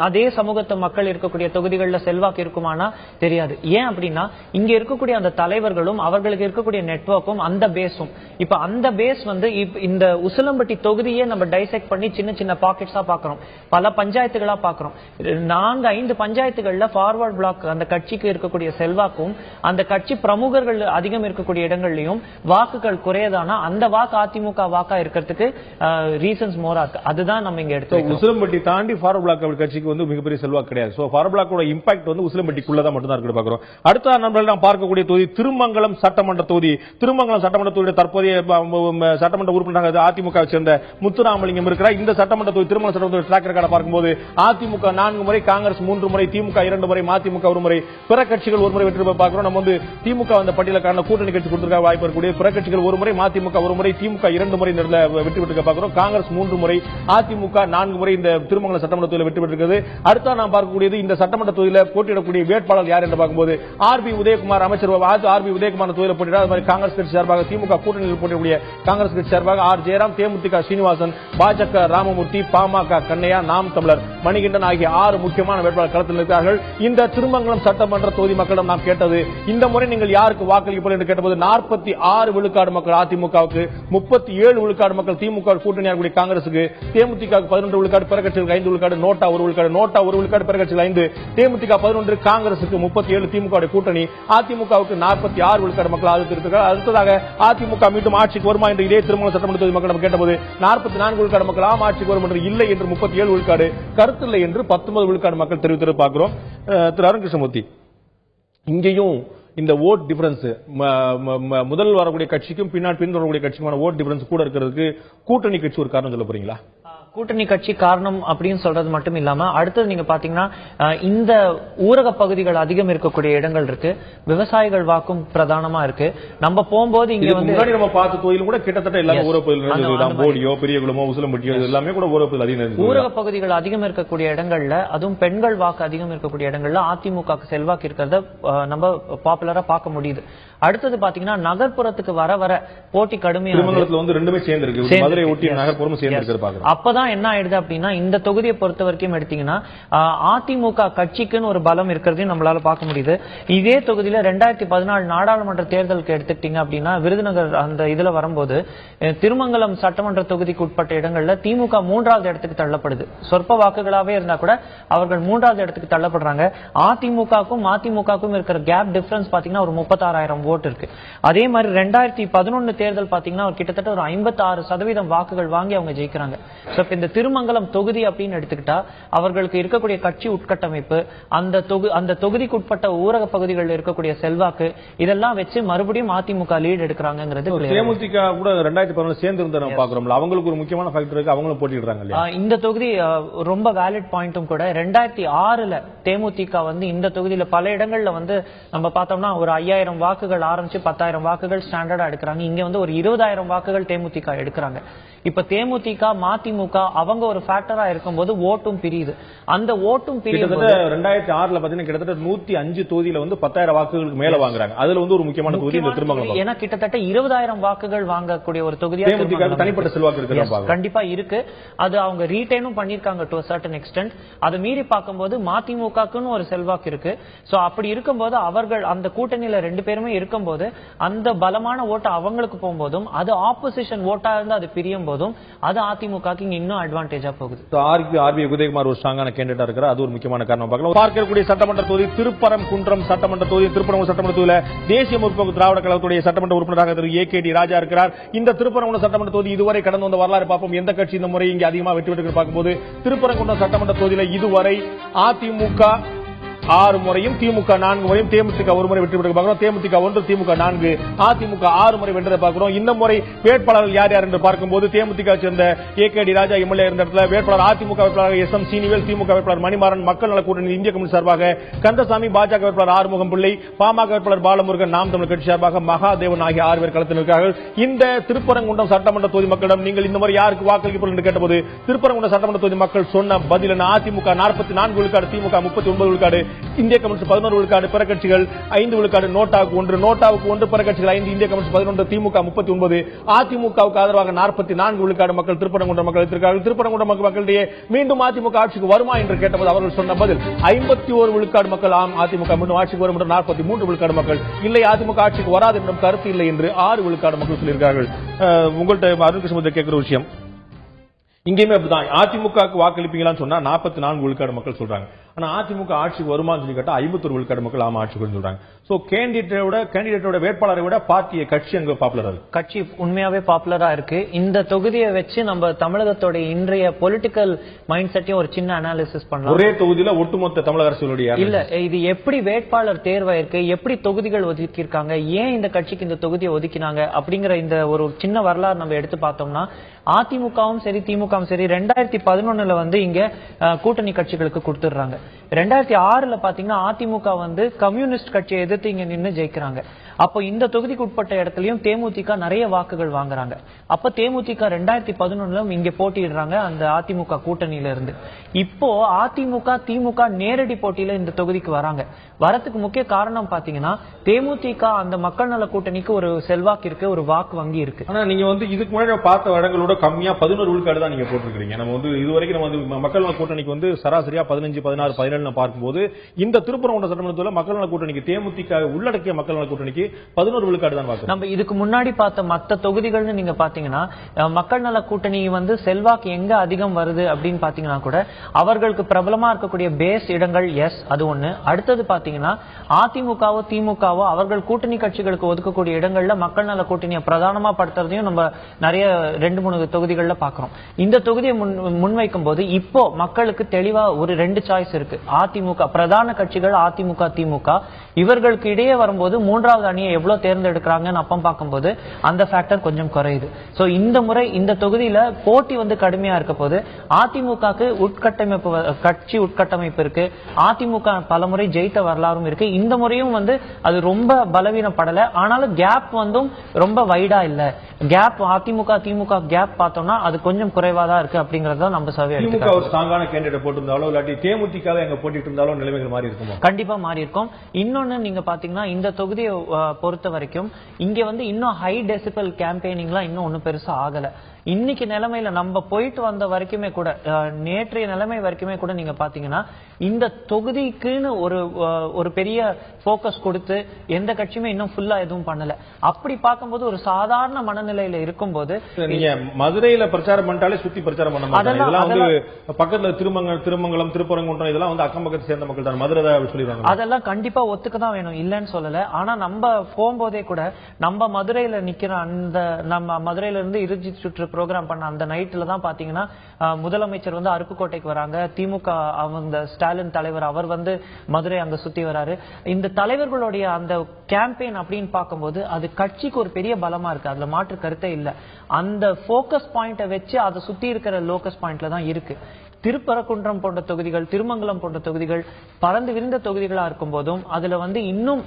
அதே சமூகத்து மக்கள் இருக்கக்கூடிய தொகுதிகளில் செல்வாக்கு இருக்குமானா தெரியாது. ஏன் அப்படின்னா இங்க இருக்கக்கூடிய அந்த தலைவர்களும் அவர்களுக்கு இருக்கக்கூடிய நெட்வொர்க்கும் அந்த பேஸும், இப்ப அந்த பேஸ் வந்து இந்த உசிலம்பட்டி தொகுதியே நம்ம டைசெக்ட் பண்ணி சின்ன சின்ன பாக்கெட்ஸா பாக்குறோம், பல பஞ்சாயத்துகளா பாக்குறோம். 4-5 பஞ்சாயத்துகள்ல ஃபார்வர்ட் பிளாக் அந்த கட்சிக்கு இருக்கக்கூடிய செல்வாக்கும் அந்த கட்சி பிரமுகர்கள் அதிகம் இருக்கக்கூடிய இடங்கள்லயும் வாக்குகள் குறையதானா அந்த வாக்கு அதிமுக வாக்கா இருக்கிறதுக்கு ரீசன்ஸ் மோரா இருக்கு. அதுதான் நம்ம இங்க எடுத்து உசிலம்பட்டி தாண்டி ஃபார்வர்ட் பிளாக் கட்சிக்கு வந்து மிகப்பெரிய செல்வாக்கு கிடையாது. சோ ஃபார்வர்ட் பிளாக்கோட இம்பாக்ட் வந்து உசிலம்பட்டிக்குள்ளதான் மட்டும் தான் இருக்கு பாக்குறோம். அடுத்த நண்பர்கள் நாம் பார்க்கக்கூடிய தொகுதி திருமங்கலம் சட்டமன்ற தொகுதி. திருமங்கலம் சட்டமன்ற தொகுதியுடைய தற்போதைய சட்டமன்ற உறுப்பினராக அதிமுக சேர்ந்த முத்துராமலிங்கம் இருக்கிறார். இந்த சட்டமன்ற தொகுதி திருமங்கலம் சட்டமன்ற ட்ராக் ரெக்கார்டை பார்க்கும்போது அதிமுக 4 முறை, காங்கிரஸ் 3 முறை, திமுக 2 முறை, மதிமுக 1 முறை, பிற கட்சிகள் 1 முறை வெற்றி பார்க்கிறோம். நம்ம வந்து திமுக அந்த பட்டியலுக்கான கூட்டணி கட்சி கொடுத்திருக்க வாய்ப்பு இருக்கக்கூடிய பிற கட்சிகள் 1 முறை, மதிமுக 1 முறை, திமுக 2 முறை வெற்றி பெற்று பார்க்கிறோம். காங்கிரஸ் 3 முறை, அதிமுக 4 முறை இந்த திருமங்கலம் சட்டமன்ற தொகுதியில் வெற்றி பெற்றிருக்கிறது. அடுத்த நாம் பார்க்கக்கூடியது இந்த சட்டமன்ற தொகுதியில் போட்டியிடக்கூடிய வேட்பாளர் யார் என்று பார்க்கும்போது ஆர்பி உதயகுமார் அமைச்சர் ஆர்பி உதயகுமார் தொகுதியில் போட்டியிட, அது மாதிரி காங்கிரஸ் கட்சி சார்பாக திமுக கூட்டணியில் போட்டியிடக்கூடிய காங்கிரஸ் கட்சி சார்பாக ஆர் ஜெயராம், தேமுதிக ஸ்ரீனிவாசன், பாஜக ராமமூர்த்தி, பாமக கண்ணையா, நாம் தமிழர் மணிகண்டன் ஆகிய 6 முக்கியமான வேட்பாளர் களத்தில் இருக்கிறார்கள். இந்த திருமங்கலம் சட்டமன்ற தொகுதி மக்களிடம் நாம் கேட்டது, இந்த முறை நீங்கள் யாருக்கு வாக்களிப்பீர்கள் என்று கேட்டபோது 46 விழுக்காடு மக்கள் அதிமுகவுக்கு, 37 விழுக்காடு மக்கள் திமுக கூட்டணியாக காங்கிரசுக்கு, தேமுதிக 11 விழுக்காடு, பிற கட்சிகளுக்கு 5 விழுக்காடு, நோட்டா 1 விழுக்காடு, நோட்டா 1 விழுக்காடு, பிற கட்சிகள் 5, தேமுதிக 11, காங்கிரசுக்கு 37, திமுக கூட்டணி அதிமுகவுக்கு 46 விழுக்காடு மக்கள் ஆதரித்திருக்கிறார்கள். அடுத்ததாக அதிமுக மீண்டும் ஆட்சிக்கு வருமா என்று இதே திருமங்கலம் சட்டமன்ற தொகுதி மக்களிடம் கேட்டபோது 44 விழுக்காடு மக்கள் ஆம் ஆட்சிக்கு வரும் என்று இல்லை என்று 37 விழுக்காடு, கருத்தில்லை என்று 19 விழுக்காடு மக்கள் தெரிவித்து பார்க்கிறோம். திரு அருண் கிருஷ்ணமூர்த்தி, இங்கேயும் இந்த ஓட் டிஃபரன்ஸ் முதல் வரக்கூடிய கட்சிக்கும் பின் வரக்கூடிய கட்சிக்குமான ஓட் டிஃபரன்ஸ் கூட இருக்கிறதுக்கு கூட்டணி கட்சி ஒரு காரணம் சொல்ல போறீங்களா? கூட்டணி கட்சி காரணம் அப்படின்னு சொல்றது மட்டும் இல்லாம அடுத்தது நீங்க பாத்தீங்கன்னா இந்த ஊரக பகுதிகள் அதிகம் இருக்கக்கூடிய இடங்கள் இருக்கு, விவசாயிகள் வாக்கும் பிரதானமா இருக்கு. நம்ம போகும்போது இங்க வந்து நம்ம பார்த்த கோயிலும் கூட கிட்டத்தட்ட எல்லா ஊரக பகுதிகள் போடியோ பெரியகுளமோ உசிலம்பட்டியோ எல்லாமே கூட ஊரக பகுதிகள் அதிகம் இருக்கக்கூடிய இடங்கள்ல, அதுவும் பெண்கள் வாக்கு அதிகம் இருக்கக்கூடிய இடங்கள்ல அதிமுக செல்வாக்கு இருக்கிறத நம்ம பாப்புலரா பார்க்க முடியுது. அடுத்தது பாத்தீங்கன்னா நகர்ப்புறத்துக்கு வர வர போட்டி கடுமையாக வந்து ரெண்டுமே சேர்ந்து இருக்கு, மதுரை ஒட்டி நகர்ப்புறமும் சேர்ந்து இருக்கிறது. அப்பதான் என்ன ஆயிடுது அப்படின்னா இந்த தொகுதியை பொறுத்த வரைக்கும் எடுத்தீங்கன்னா அதிமுக கட்சிக்குன்னு ஒரு பலம் இருக்கிறதையும் நம்மளால பார்க்க முடியுது. இதே தொகுதியில 2014 நாடாளுமன்ற தேர்தலுக்கு எடுத்துக்கிட்டீங்க அப்படின்னா விருதுநகர் அந்த இதுல வரும்போது திருமங்கலம் சட்டமன்ற தொகுதிக்கு உட்பட்ட இடங்கள்ல திமுக 3வது இடத்துக்கு தள்ளப்படுது. சொற்ப வாக்குகளாவே இருந்தா கூட அவர்கள் 3வது இடத்துக்கு தள்ளப்படுறாங்க. அதிமுகக்கும் மதிமுகக்கும் இருக்கிற கேப் டிஃபரன்ஸ் பாத்தீங்கன்னா ஒரு 36,000 ஓட்டு இருக்கு. அதே மாதிரி 2011 தேர்தல் பாத்தீங்கன்னா கிட்டத்தட்ட ஒரு 56% வாக்குகள் வாங்கி அவங்க ஜெயிக்கிறாங்க. இந்த திருமங்கலம் தொகுதி அப்படின்னு எடுத்துக்கிட்டா அவர்களுக்கு இருக்கக்கூடிய கட்சி உட்கட்டமைப்பு, அந்த தொகுதிக்கு உட்பட்ட ஊரக பகுதிகளில் இருக்கக்கூடிய செல்வாக்கு, இதெல்லாம் வச்சு மறுபடியும் அதிமுக லீட் எடுக்கிறாங்கிறது. தேமுதிக கூட 2011 சேர்ந்து இருந்த நம்ம பாக்குறோம், அவங்களுக்கு ஒரு முக்கியமான ஃபேக்டர் இருக்கு, அவங்களும் போட்டிடுறாங்க. இந்த தொகுதி ரொம்ப வேலிட் பாயிண்ட்டும் கூட. 2006 தேமுதிக வந்து இந்த தொகுதியில பல இடங்கள்ல வந்து நம்ம பார்த்தோம்னா ஒரு 5000 வாக்குகள் ஆரம்பிச்சு 10,000 வாக்குகள் ஸ்டாண்டர்டா எடுக்கிறாங்க. இங்க வந்து ஒரு 20,000 வாக்குகள் தேமுதிக எடுக்கிறாங்க. இப்ப தேமுதிக மதிமுக அவங்க ஒரு ஃபேக்டரா இருக்கும்போது ஓட்டும் பிரியுது. அந்த ஓட்டும் பிரியுது 2006 பாத்தீங்கன்னா கிட்டத்தட்ட 105 தொகுதியில வந்து 10,000 வாக்குகளுக்கு மேல வாங்குறாங்க. அதுல வந்து ஒரு முக்கியமான தொகுதி இந்த திருமங்கலம். ஏன்னா கிட்டத்தட்ட 20,000 வாக்குகள் வாங்கக்கூடிய ஒரு தொகுதியா தேமுதிக தனிப்பட்ட செல்வாக்கு இருக்கு, கண்டிப்பா இருக்கு. அது அவங்க ரீடைனும் பண்ணிருக்காங்க டு சர்டன் எக்ஸ்டென்ட். அதை மீறி பார்க்கும்போது மதிமுகக்குன்னு ஒரு செல்வாக்கு இருக்கு. சோ அப்படி இருக்கும்போது அவர்கள் அந்த கூட்டணியில 2 பேருமே இருக்கும்போது அந்த பலமான ஓட்டு அவங்களுக்கு போகும்போதும் அது ஆப்போசிஷன் ஓட்டா இருந்து அது பிரியும் போதும் அது அதிமுக இன்னும் அட்வான்டேஜா போகுது. ஆர்பி உதயகுமார் ஒரு ஸ்ட்ராங்கான கேண்டிடேட்டா இருக்கிறார், அது ஒரு முக்கியமான காரணம். பார்க்கக்கூடிய சட்டமன்ற தொகுதி திருப்பரங்குன்றம் சட்டமன்ற தொகுதி. திருப்பரங்குன்றம் சட்டமன்ற தொகுதியில தேசிய முற்போக்கு திராவிட கழகத்துடைய சட்டமன்ற உறுப்பினராக திரு ஏகேடி ராஜா இருக்கிறார். இந்த திருப்பரங்குன்றம் சட்டமன்ற தொகுதி இதுவரை கடந்து வந்த வரலாறு பார்ப்போம். எந்த கட்சி இந்த முறை இங்கே அதிகமாக வெற்றி பெற்று பார்க்கும்போது திருப்பரங்குன்றம் சட்டமன்ற தொகுதியில இதுவரை அதிமுக 6 முறையும், திமுக 4 முறையும், தேமுதிக 1 முறை வெற்றி பெற்று பார்க்கிறோம். தேமுதிக 1, திமுக 4, அதிமுக 6 முறை வென்றதை பார்க்கிறோம். இந்த முறை வேட்பாளர்கள் யார் யார் என்று பார்க்கும்போது தேமுதிக சேர்ந்த ஏ.கே.டி. ராஜா எம்எல்ஏ இருந்த இடத்துல வேட்பாளர், அதிமுக வேட்பாளர் எஸ்.எம். சீனிவேல், திமுக வேட்பாளர் மணிமாறன், மக்கள் நல கூட்டணி இந்திய கம்யூனிஸ்ட் சார்பாக கந்தசாமி, பாஜக வேட்பாளர் ஆறுமுகம் பிள்ளை, பாமக வேட்பாளர் பாலமுருகன், நாம் தமிழர் கட்சி சார்பாக மகாதேவன் ஆகிய 6 பேர் களத்தில் இருக்கிறார்கள். இந்த திருப்பரங்குன்றம் சட்டமன்ற தொகுதி மக்களிடம் நீங்கள் இந்த முறை யாருக்கு வாக்களிக்கப்படும் என்று கேட்டபோது திருப்பரங்குன்றம் சட்டமன்ற தொகுதி மக்கள் சொன்ன பதில் அதிமுக 44 விழுக்காடு, திமுக 39 விழுக்காடு, இந்திய கம்யூனிஸ்ட் 11 விழுக்காடு, பிற கட்சிகள் 5 விழுக்காடு, நோட்டாவுக்கு 1, பிற கட்சிகள் 5, இந்திய கம்யூனிஸ்ட் 11, திமுக 39, அதிமுகவுக்கு ஆதரவாக 44 விழுக்காடு மக்கள் திருப்பரங்குன்றம் மக்கள் இருக்கிறார்கள். திருப்பரங்குன்றம் மக்களிடையே மீண்டும் அதிமுக ஆட்சிக்கு வருமா என்று கேட்டபோது அவர்கள் சொன்ன பதில் 51 விழுக்காடு மக்கள் ஆம் அதிமுக மீண்டும் ஆட்சிக்கு வரும் என்று, 43 விழுக்காடு மக்கள் இல்லை அதிமுக ஆட்சிக்கு வராது என்றும் கருத்து இல்லை என்று 6 விழுக்காடு மக்கள் சொல்லியிருக்கார்கள். உங்கள்கிட்ட அருண் கிருஷ்ணமூர்த்தி கேட்கிற விஷயம், இங்கேயுமே அப்படிதான். அதிமுகவுக்கு வாக்களிப்பீங்களான்னு சொன்னா 44 விழுக்காடு மக்கள் சொல்றாங்க. ஆனா அதிமுக ஆட்சிக்கு வருமானு சொல்லி கேட்டா 51 விழுக்காடு மக்கள் ஆமா ஆட்சிக்கு சொல்றாங்க. சோ கேண்டிடேட்டோட வேட்பாளரை விட பார்ட்டியை கட்சி அங்க பாப்புலரா இருக்கு. கட்சி உண்மையாவே பாப்புலரா இருக்கு. இந்த தொகுதியை வச்சு நம்ம தமிழகத்தோட இன்றைய பொலிட்டிக்கல் மைண்ட் செட்டையும் ஒரு சின்ன அனாலிசிஸ் பண்ணலாம். ஒரே தொகுதியில ஒட்டுமொத்த தமிழக அரசியலுடைய இல்ல, இது எப்படி வேட்பாளர் தேர்வாயிருக்கு, எப்படி தொகுதிகள் ஒதுக்கி இருக்காங்க, ஏன் இந்த கட்சிக்கு இந்த தொகுதியை ஒதுக்கினாங்க அப்படிங்கிற இந்த ஒரு சின்ன வரலாறு நம்ம எடுத்து பார்த்தோம்னா, அதிமுகவும் சரி திமுகவும் சரி 2011 வந்து இங்க கூட்டணி கட்சிகளுக்கு கொடுத்துடுறாங்க. 2006 பாத்தீங்கன்னா அதிமுக வந்து கம்யூனிஸ்ட் கட்சியை எதிர்த்து இங்க நின்று ஜெயிக்கிறாங்க. அப்போ இந்த தொகுதிக்கு உட்பட்ட இடத்துலயும் தேமுதிக நிறைய வாக்குகள் வாங்குறாங்க. அப்ப தேமுதிக 2011 இங்க போட்டியிடுறாங்க அந்த அதிமுக கூட்டணியில இருந்து. இப்போ அதிமுக திமுக நேரடி போட்டியில இந்த தொகுதிக்கு வராங்க. வரதுக்கு முக்கிய காரணம் பாத்தீங்கன்னா தேமுதிக அந்த மக்கள் நல கூட்டணிக்கு ஒரு செல்வாக்கு இருக்கு, ஒரு வாக்கு வங்கி இருக்கு. ஆனா நீங்க வந்து இதுக்கு முன்னாடி பார்த்த இடங்களோட கம்மியா 11 விழுக்காடு தான் நீங்க போட்டிருக்கீங்க. நம்ம வந்து இதுவரைக்கும் நம்ம வந்து மக்கள் நல கூட்டணிக்கு வந்து சராசரியா 15, 16, 17 பார்க்கும்போது இந்த திருப்பரங்குன்றம் சட்டமன்றத்தில் மக்கள் நல கூட்டணிக்கு தேமுதிக உள்ளடக்கிய மக்கள் நல கூட்டணிக்கு 11 விழுக்காடு தான் பார்க்கிறோம். நம்ம இதுக்கு முன்னாடி பார்த்த மத்த தொகுதிகள்னு நீங்க பாத்தீங்கன்னா மக்கள் நல கூட்டணி வந்து செல்வாக்கு எங்க அதிகம் வருது அப்படின்னு பாத்தீங்கன்னா கூட அவர்களுக்கு பிரபலமா இருக்கக்கூடிய பேஸ் இடங்கள் எஸ் அது ஒண்ணு. அடுத்தது பாத்தீங்கன்னா அதிமுகவோ திமுகவோ அவர்கள் கூட்டணி கட்சிகளுக்கு ஒதுக்கக்கூடிய இடங்கள்ல மக்கள் நல கூட்டணியை பிரதானமா படுத்துறதையும் நம்ம நிறைய 2-3 தொகுதிகள்ல பாக்குறோம். இந்த தொகுதியை முன்வைக்கும் போது இப்போ மக்களுக்கு தெளிவா ஒரு 2 சாய்ஸ் இருக்கு. அதிமுக பிரதான கட்சிகள் அதிமுக திமுக, இவர்களுக்கு இடையே வரும்போது 3வது அணியை எவ்வளவு தேர்ந்தெடுக்கிறாங்கன்னு அப்பம் பார்க்கும்போது அந்த ஃபேக்டர் கொஞ்சம் குறையுது. சோ இந்த முறை இந்த தொகுதியில போட்டி வந்து கடுமையா இருக்க போது அதிமுகக்கு உட்கட்டமைப்பு கட்சி உட்கட்டமைப்பு இருக்கு. அதிமுக பலமுறை ஜெயித்த வரலாறும் இருக்கு. இந்த முறையும் வந்து அது ரொம்ப பலவீனப்படல. ஆனாலும் கேப் வந்தும் ரொம்ப வைடா இல்ல. கேப் அதிமுக திமுக கேப் பார்த்தோம்னா அது கொஞ்சம் குறைவா தான் இருக்கு அப்படிங்கறத நம்ம சர்வே திமுக ஒரு ஸ்ட்ராங்கான கேண்டிடேட் போட்டிருந்தாலும் இல்லாட்டி தேமுதிகவை எங்க போட்டிட்டு இருந்தாலும் நிலைமைகள் மாறி இருக்குமா? கண்டிப்பா மாறி இருக்கும். இன்னொன்னு நீங்க பாத்தீங்கன்னா இந்த தொகுதியை பொறுத்த வரைக்கும் இங்க வந்து இன்னும் ஹை டெசிபல் கேம்பெயினிங்லாம் இன்னும் ஒன்னும் பெருசா ஆகல. இன்னைக்கு நிலைமையில நம்ம போயிட்டு வந்த வரைக்குமே கூட நேற்றைய நிலைமை வரைக்குமே கூட நீங்க பாத்தீங்கன்னா இந்த தொகுதிக்குன்னு ஒரு பெரிய போக்கஸ் கொடுத்து எந்த கட்சியுமே இன்னும் ஃபுல்லா எதுவும் பண்ணல. அப்படி பார்க்கும்போது ஒரு சாதாரண மனநிலையில இருக்கும்போது நீங்க மதுரையில பிரச்சாரம் பண்ணிட்டாலே சுத்தி பிரச்சாரம் பண்ண மாட்டாங்க. இதெல்லாம் வந்து பக்கத்துல திருமங்கலம் திருப்பரங்குன்றம் இதெல்லாம் வந்து அக்கம் பக்கத்தை சேர்ந்த மக்கள் தான் மதுரை சொல்லிடுவாங்க. அதெல்லாம் கண்டிப்பா ஒத்துக்கதான் வேணும், இல்லன்னு சொல்லல. ஆனா நம்ம போகும்போதே கூட நம்ம மதுரையில நிக்கிற அந்த நம்ம மதுரையில இருந்து இறுதி சுற்று ப்ரோக்ராம் பண்ண அந்த நைட்ல தான் பாத்தீங்கன்னா முதலமைச்சர் வந்து அருப்புக்கோட்டைக்கு வராங்க. திமுக அவங்க ஸ்டாலின் தலைவர் அவர் வந்து மதுரை அங்க சுத்தி வராரு. இந்த தலைவர்களுடைய அந்த கேம்பெயின் அப்படின்னு பார்க்கும்போது அது கட்சிக்கு ஒரு பெரிய பலமா இருக்கு. அதுல மாற்று கருத்தே இல்ல. அந்த போக்கஸ் பாயிண்ட வச்சு அதை சுத்தி இருக்கிற லோக்கஸ் பாயிண்ட்ல தான் இருக்கு. திருப்பரங்குன்றம் போன்ற தொகுதிகள், திருமங்கலம் போன்ற தொகுதிகள் பறந்து விரிந்த தொகுதிகளா இருக்கும் போதும் அதுல வந்து இன்னும்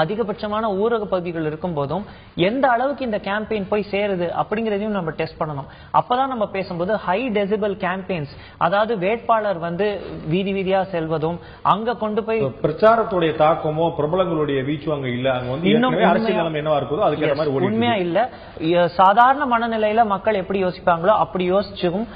அதிகபட்சமான ஊரக பகுதிகள் இருக்கும் போதும் எந்த அளவுக்கு இந்த கேம்பெயின் போய் சேருது அப்படிங்கறதையும் நம்ம டெஸ்ட் பண்ணணும். அப்பதான் நம்ம பேசும்போது ஹை டெசிபல் கேம்பெயின்ஸ், அதாவது வேட்பாளர் வந்து வீதி வீதியா செல்வதும் அங்க கொண்டு போய் பிரச்சாரத்துடைய தாக்கமோ பிரபலங்களுடைய வீச்சும் அங்க இல்ல. அங்க வந்து இன்னும் அரசியல் நிலைமை என்னவா இருக்குதோ அதுக்கு ஏற்ற மாதிரி உண்மையா இல்ல. சாதாரண மனநிலையில மக்கள் எப்படி யோசிப்பாங்களோ அப்படி யோசிச்சும்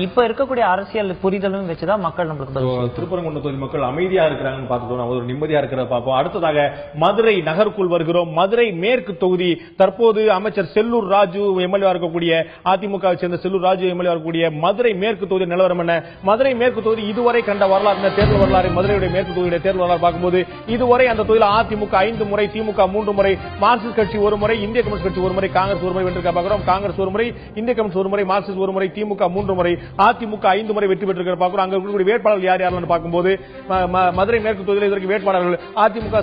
இப்ப இருக்கக்கூடிய அரசியல் புரிதலும் வச்சுதான் மக்கள் நம்மளுக்கு திருப்பரங்குன்றம் தொகுதி மக்கள் அமைதியா இருக்கிறாங்கன்னு பார்த்துட்டோம், ஒரு நிம்மதியா இருக்கிறத பார்ப்போம். அடுத்ததாக மதுரை மதுரை நகருக்குள் வருகிறோம். மதுரை மேற்கு தொகுதி தற்போது அமைச்சர் செல்லூர் ராஜு எம்எல்ஏ இருக்கக்கூடிய அதிமுகவை சேர்ந்த செல்லூர் ராஜு எம்எல்ஏ இருக்கக்கூடிய மதுரை மேற்கு தொகுதி நிலவரம் என்ன? மதுரை மேற்கு தொகுதி இதுவரை கண்ட வரலாறு, தேர்தல் வரலாறு, மதுரையுடைய மேற்கு தொகுதியுடைய தேர்தல் வரலாறு பார்க்கும்போது இதுவரை அந்த தொகுதியில் அதிமுக 5 முறை, திமுக 3 முறை, மார்க்சிஸ்ட் கட்சி 1 முறை, இந்திய கம்யூனிஸ்ட் கட்சி 1 முறை, காங்கிரஸ் 1 முறை வென்றிருக்க பார்க்கிறோம். காங்கிரஸ் 1 முறை, இந்திய கம்யூனிஸ்ட் 1 முறை, மார்க்சிஸ்ட் 1 முறை, திமுக 3 முறை, அதிமுக 5 முறை வெற்றி பெற்றிருக்கிற பார்க்கிறோம். அங்க இருக்கக்கூடிய வேட்பாளர்கள் யார் யாருன்னு பார்க்கும்போது மதுரை மேற்கு தொகுதியில் இதற்கு வேட்பாளர்கள் அதிமுக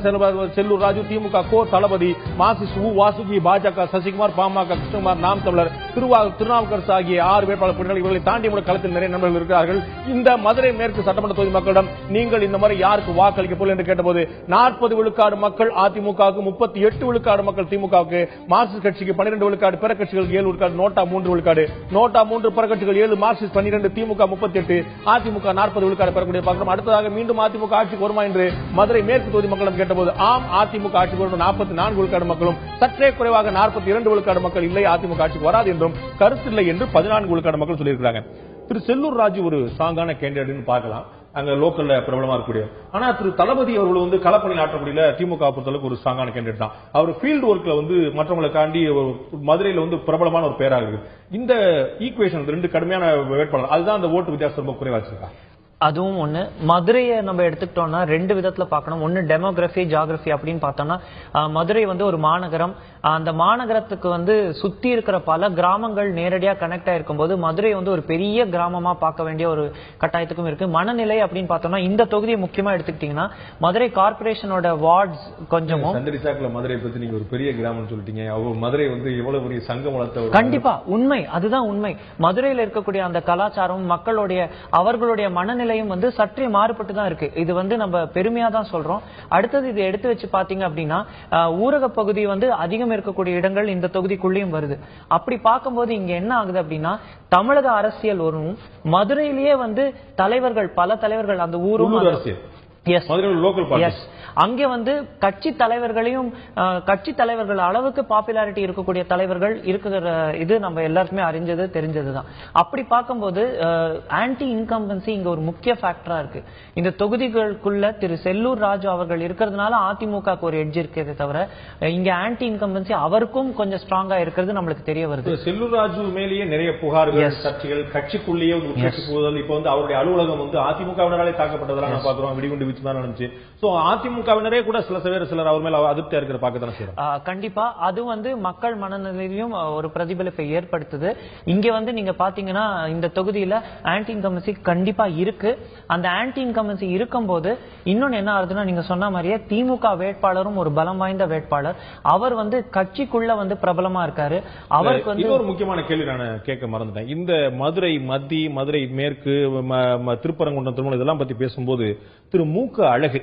செல்லூர் ராஜு, திமுக கோ தளபதி, மார்க்சிஸ்ட் வாசுகி, பாஜக சசிகுமார், பாமக கிருஷ்ணகுமார், நாம் தமிழர் திருநாவுக்கரசு ஆகிய 6 வேட்பாளர் இவர்களை தாண்டி களத்தில் நிறைய நண்பர்கள் இருக்கிறார்கள். இந்த மதுரை மேற்கு சட்டமன்ற தொகுதி மக்களிடம் நீங்கள் இந்த முறை யாருக்கு வாக்களிக்க போல என்று கேட்டபோது 40 விழுக்காடு மக்கள் அதிமுகவுக்கு, 38 விழுக்காடு மக்கள் திமுகவுக்கு, மார்க்சிஸ்ட் கட்சிக்கு 12 விழுக்காடு, பிற கட்சிகளுக்கு 7 விழுக்காடு, நோட்டா 3 விழுக்காடு, நோட்டா 3, பிற கட்சிகள் 7, மார்க்சிஸ்ட் 12, திமுக 38, அதிமுக 40 விழுக்காடு பெறக்கூடிய பார்க்கிறோம். அடுத்ததாக மீண்டும் அதிமுக ஆட்சிக்கு வருமா என்று மதுரை மேற்கு தொகுதி மக்களிடம் கேட்டபோது ஆம், அதிமுக ஆட்சிக்கு வரும் 44 விழுக்காடு மக்களும், சற்றே குறைவாக 42 விழுக்காடு மக்கள் இல்லை அதிமுக ஆட்சிக்கு வராது என்றும், கருத்தில்லை என்று 14 விழுக்காடு மக்கள் சொல்லியிருக்கிறாங்க. திரு செல்லூர் ராஜு ஒரு ஸ்ட்ராங்கான கேண்டிடேட் பார்க்கலாம், அங்க லோக்கல்ல பிரபலமா இருக்கக்கூடிய. ஆனா திரு தளபதி அவர்கள் களப்பணி ஆற்றக்கூடிய திமுக பொறுத்தளவுக்கு ஒரு ஸ்ட்ராங்கான கேண்டிடேட் தான். அவர் ஃபீல்டு ஒர்க்ல மற்றவங்களை காண்டி மதுரையில பிரபலமான ஒரு பேராக இருக்கு. இந்த ஈக்குவேஷன் 2 கடுமையான வேட்பாளர், அதுதான் அந்த ஓட்டு வித்தியாசம் ரொம்ப குறைவா வச்சிருக்கா. அதுவும் ஒண்ணு. மதுரையை நம்ம எடுத்துக்கிட்டோம்னா 2 விதத்துல பார்க்கணும். ஒன்னு டெமோகிராபி, ஜியோகிராபி அப்படின்னு பார்த்தோம்னா மதுரை ஒரு மாநகரம். அந்த மாநகரத்துக்கு சுத்தி இருக்கிற பல கிராமங்கள் நேரடியா கனெக்ட் ஆயிருக்கும் போது மதுரை ஒரு பெரிய கிராமமா பார்க்க வேண்டிய ஒரு கட்டாயத்துக்கும் இருக்கு. மனநிலை அப்படின்னு பார்த்தோம்னா இந்த தொகுதியை முக்கியமா எடுத்துக்கிட்டீங்கன்னா மதுரை கார்பரேஷனோட வார்ட்ஸ் கொஞ்சமும் மதுரை பத்தி நீங்க ஒரு பெரிய கிராமம் சொல்லிட்டீங்க. மதுரை எவ்வளவு பெரிய சங்கம் வளர்த்த கண்டிப்பா உண்மை, அதுதான் உண்மை. மதுரையில் இருக்கக்கூடிய அந்த கலாச்சாரம், மக்களுடைய அவர்களுடைய மனநிலை சற்றே மாறுபட்டு தான் இருக்கு. இது நம்ம பெருமையா தான் சொல்றோம். அடுத்தது இதை எடுத்து வச்சு பாத்தீங்க அப்படின்னா ஊரக பகுதி அதிகம் இருக்கக்கூடிய இடங்கள் இந்த தொகுதிக்குள்ளேயும் வருது. அப்படி பார்க்கும்போது இங்க என்ன ஆகுது அப்படின்னா தமிழக அரசியல் வரும், மதுரையிலேயே தலைவர்கள், பல தலைவர்கள் அந்த ஊரும் அங்கே கட்சி தலைவர்களையும் கட்சி தலைவர்கள் அளவுக்கு பாப்புலாரிட்டி இருக்கக்கூடிய தலைவர்கள் இருக்கிற இது நம்ம எல்லாருக்குமே அறிஞ்சது தெரிஞ்சதுதான். அப்படி பார்க்கும்போது ஆன்டி இன்கம்பன்சி இங்க ஒரு முக்கிய ஃபேக்டரா இருக்கு. இந்த தொகுதிகளுக்குள்ள திரு செல்லூர் ராஜு அவர்கள் இருக்கிறதுனால அதிமுக ஒரு எட்ஜ் இருக்கிறதே தவிர இங்க ஆன்டி இன்கம்பன்சி அவருக்கும் கொஞ்சம் ஸ்ட்ராங்கா இருக்கிறது நம்மளுக்கு தெரிய வருது. செல்லூர் ராஜு மேலேயே நிறைய புகார்கள், சர்ச்சைகள், கட்சிக்குள்ளேயே இப்ப அவருடைய அலுவலகம் அதிமுகவினராலே தாக்கப்பட்டதெல்லாம் நான் பாக்குறோம். வெடிகுண்டு வீச்சு தான் நடந்துச்சு. அதிமுகவினரே கூட சிலர் அவர் மேல அதிருப்தியா இருக்கிற பார்க்கத்தானே செய்யறோம். கண்டிப்பா அது மக்கள் மனநிலையிலும் ஒரு பிரதிபலிப்பை ஏற்படுத்துது. இங்க நீங்க பாத்தீங்கன்னா இந்த தொகுதியில ஆன்டி இன்கம்பன்சி கண்டிப்பா இருக்கு. அந்த ஆன்டி இன்கம்பன்சி இருக்கும் போது இன்னொன்னு என்ன ஆகுதுன்னா நீங்க சொன்ன மாதிரியே திமுக வேட்பாளரும் ஒரு பலம் வாய்ந்த வேட்பாளர். அவர் கட்சிக்குள்ள பிரபலமா இருக்காரு. அவருக்கு ஒரு முக்கியமான கேள்வி நான் கேட்க மறந்துட்டேன். இந்த மதுரை மத்திய, மதுரை மேற்கு, திருப்பரங்குன்றம், திருமணம் இதெல்லாம் பத்தி பேசும்போது திரு மூக்க அழகு,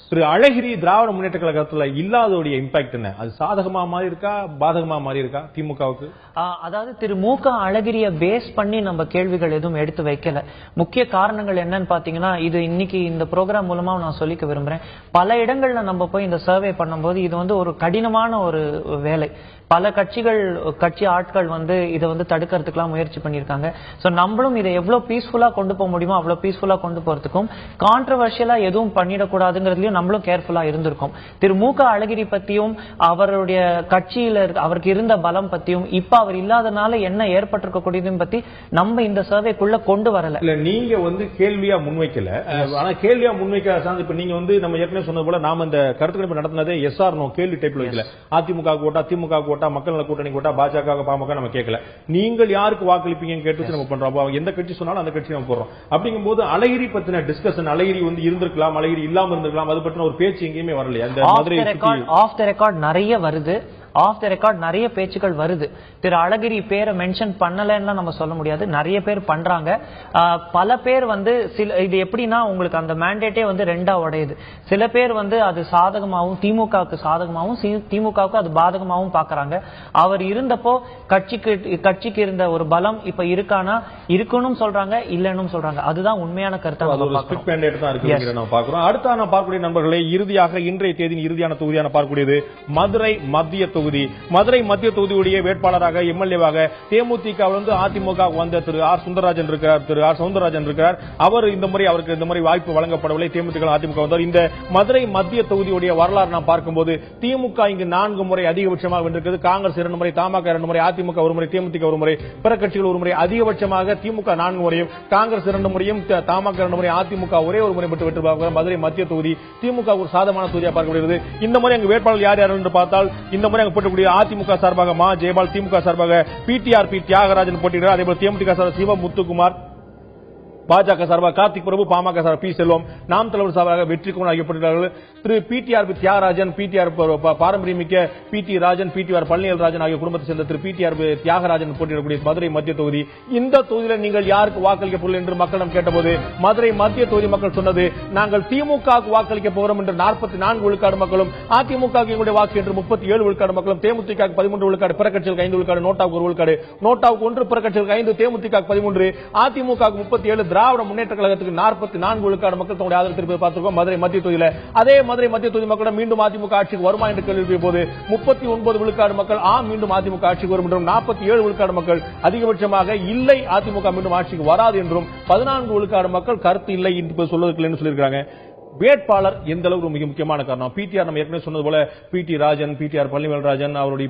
திரு அழகிரி திராவிட முன்னேற்ற கழகத்துல இல்லாதோடைய இம்பாக்ட் என்ன? அது சாதகமா மாறி இருக்கா, பாதகமா மாறி இருக்கா திமுகவுக்கு? அதாவது திரு மூக்க அழகிரிய பேஸ் பண்ணி நம்ம கேள்விகள் எதுவும் எடுத்து வைக்கல. முக்கிய காரணங்கள் என்னன்னு பாத்தீங்கன்னா இது இன்னைக்கு இந்த ப்ரோக்ராம் மூலமா நான் சொல்லிக்க விரும்புறேன். பல இடங்கள்ல நம்ம போய் இந்த சர்வே பண்ணும்போது இது ஒரு கடினமான ஒரு வேலை. பல கட்சி ஆட்கள் இதை தடுக்கிறதுக்கெல்லாம் முயற்சி பண்ணிருக்காங்க. சோ நம்மளும் இதை எவ்வளவு பீஸ்ஃபுல்லா கொண்டு போக முடியுமோ அவ்வளவு பீஸ்ஃபுல்லா கொண்டு போறதுக்கும் கான்ட்ரவர்ஷியலா எதுவும் பண்ணிடக்கூடாதுங்கிறதுலயும் நம்மளும் கேர்ஃபுல்லா இருந்திருக்கும். திரு மூக்க அழகிரி பத்தியும் அவருடைய கட்சியில அவருக்கு இருந்த பலம் பத்தியும் இப்ப அவர் இல்லாதனால என்ன ஏற்பட்டிருக்கக்கூடியதும் பத்தி நம்ம இந்த சர்வேக்குள்ள கொண்டு வரல. இல்ல நீங்க கேள்வியா முன்வைக்கல. ஆனா கேள்வியா முன்வைக்க இப்ப நீங்க நம்ம ஏற்கனவே சொன்னது போல நாம இந்த கருத்து கணிப்பு நடத்தினதே எஸ் ஆர் நோ கேள்வி டைப்ல வைக்கல. அதிமுக ஓட்டா, திமுக ஓட்டா, மக்கள் நல கூட்டணி ஓட்டா, பாஜக, பாமக நம்ம கேட்கல. நீங்கள் யாருக்கு வாக்களிப்பீங்கன்னு கேட்டு நம்ம பண்றோம். எந்த கட்சி சொன்னாலும் அந்த கட்சி நம்ம போடுறோம். அப்படிங்கும்போது அழகிரி பத்தின டிஸ்கஷன், அழகிரி இருந்திருக்கலாம், அழகிரி இல்லாம இருந்திருக்கலாம், அது பற்றின ஒரு பேச்சு எங்கேயுமே வரலையா? ஆஃப் த ரெக்கார்ட் நிறைய வருது. ஆஃப் த ரெக்கார்ட் நிறைய பேச்சுக்கள் வருது. திரு அழகிரி பேரை மென்ஷன் பண்ணலன்னு நம்ம சொல்ல முடியாது. நிறைய பேர் பண்றாங்க. பல பேர் இது எப்படின்னா உங்களுக்கு அந்த மேண்டேட்டே ரெண்டா உடையுது. சில பேர் அது சாதகமாகவும் திமுகவுக்கு சாதகமாகவும் திமுகவுக்கு அது பாதகமாகவும் பாக்குறாங்க. அவர் இருந்தப்போ கட்சிக்கு இருந்த ஒரு பலம் இப்ப இருக்கானா இருக்குன்னு சொல்றாங்க, இல்லன்னு சொல்றாங்க. அதுதான் உண்மையான கருத்து. அடுத்த பார்க்கக்கூடிய நண்பர்களே, இறுதியாக இன்றைய தேதியின் இறுதியான தொகுதியான பார்க்கக்கூடியது மதுரை மத்திய தொகுதி. மதுரை மத்திய தொகுதியுடைய வேட்பாளராக எம்எல்ஏவாக தேமுதிக அதிமுக வந்த திரு ஆர் சுந்தரராஜன் இருக்கிறார். அவர் இந்த முறை அவருக்கு இந்த முறை வாய்ப்பு வழங்கப்படவில்லை. தேமுதிக அதிமுக வந்தார். இந்த மதுரை மத்திய தொகுதியுடைய வரலாறு நாம் பார்க்கும்போது திமுக இங்கு 4 முறை அதிகபட்சமாக வென்றிருக்கிறது. காங்கிரஸ் 2 முறை, தமாக 2 முறை, அதிமுக 1 முறை, தேமுதிக 1 முறை, பிற கட்சிகள் 1 முறை. அதிகபட்சமாக திமுக 4 முறையும், காங்கிரஸ் 2 முறையும், தமாக 2 முறை, அதிமுக ஒரே ஒரு முறை மட்டும் வெற்றி பெற்று மதுரை மத்திய தொகுதி திமுக ஒரு சாதகமான தொகுதியாக பார்க்கப்படுகிறது. இந்த முறை அங்கு வேட்பாளர் யார் யார் என்று பார்த்தால் இந்த முறை அங்கு போட்டக்கூடிய அதிமுக சார்பாக மா ஜெயபால், திமுக சார்பாக பிடிஆர் தியாகராஜன் போட்டியிடுகிறார். அதேபோல் தேமுதிக சார்பாக சிவமுத்துக்குமார், பாஜக சார்பாக கார்த்திக் பிரபு, பாமக சார்பாக பி செல்வம், நாம் தலைவர் சார்பாக வெற்றிக்குமார் ஆகியப்பட்டிருக்கிறார்கள். திரு பிடிஆர் தியாகராஜன், பிடிஆர் பாரம்பரியமிக்க பிடி ராஜன், பிடிஆர் பழனியல் ராஜன் ஆகிய குடும்பத்தை சேர்ந்த திரு பிடிஆர் தியாகராஜன் போட்டியிடக்கூடிய மதுரை மத்திய தொகுதி. இந்த தொகுதியில் நீங்கள் யாருக்கு வாக்களிக்க போகிறீர்கள் என்று மக்களிடம் கேட்டபோது மதுரை மத்திய தொகுதி மக்கள் சொன்னது, நாங்கள் திமுகவுக்கு வாக்களிக்க போகிறோம் என்று 44 விழுக்காடு மக்களும், அதிமுக எங்களுடைய வாக்கு என்று 37 விழுக்காடு மக்களும், தேமுதிக 13 விழுக்காடு, பிற கட்சிகளுக்கு 5 விழுக்காடு, நோட்டாவுக்கு 1 விழுக்காடு, நோட்டாவுக்கு 1, பிற கட்சிகளுக்கு 5, தேமுதிக 13, அதிமுக 37, திராவிட முன்னேற்ற கழகத்துக்கு 44 விழுக்காடு மக்கள் தங்களுடைய ஆதரவு தெரிவிப்பதை பார்த்திருக்கோம் மதுரை மத்திய தொகுதியில். அதே மதுரை மத்திய தொகுதி மக்களிடம் மீண்டும் அதிமுக ஆட்சிக்கு வருமா என்று கேள்வி போது 39 விழுக்காடு மக்கள் மீண்டும் அதிமுக ஆட்சிக்கு வரும் என்றும், 47 விழுக்காடு மக்கள் அதிகபட்சமாக இல்லை அதிமுக மீண்டும் ஆட்சிக்கு வராது என்றும், 14 விழுக்காடு மக்கள் கருத்து இல்லை என்று சொல்வதற்கு சொல்லியிருக்காங்க. வேட்பாளர் எந்த அளவுக்கு மிக முக்கியமான காரணம். பிடிஆர் நம்ம ஏற்கனவே சொன்னது போல பிடி ராஜன், பிடிஆர் பழனிவேல் ராஜன் அவருடைய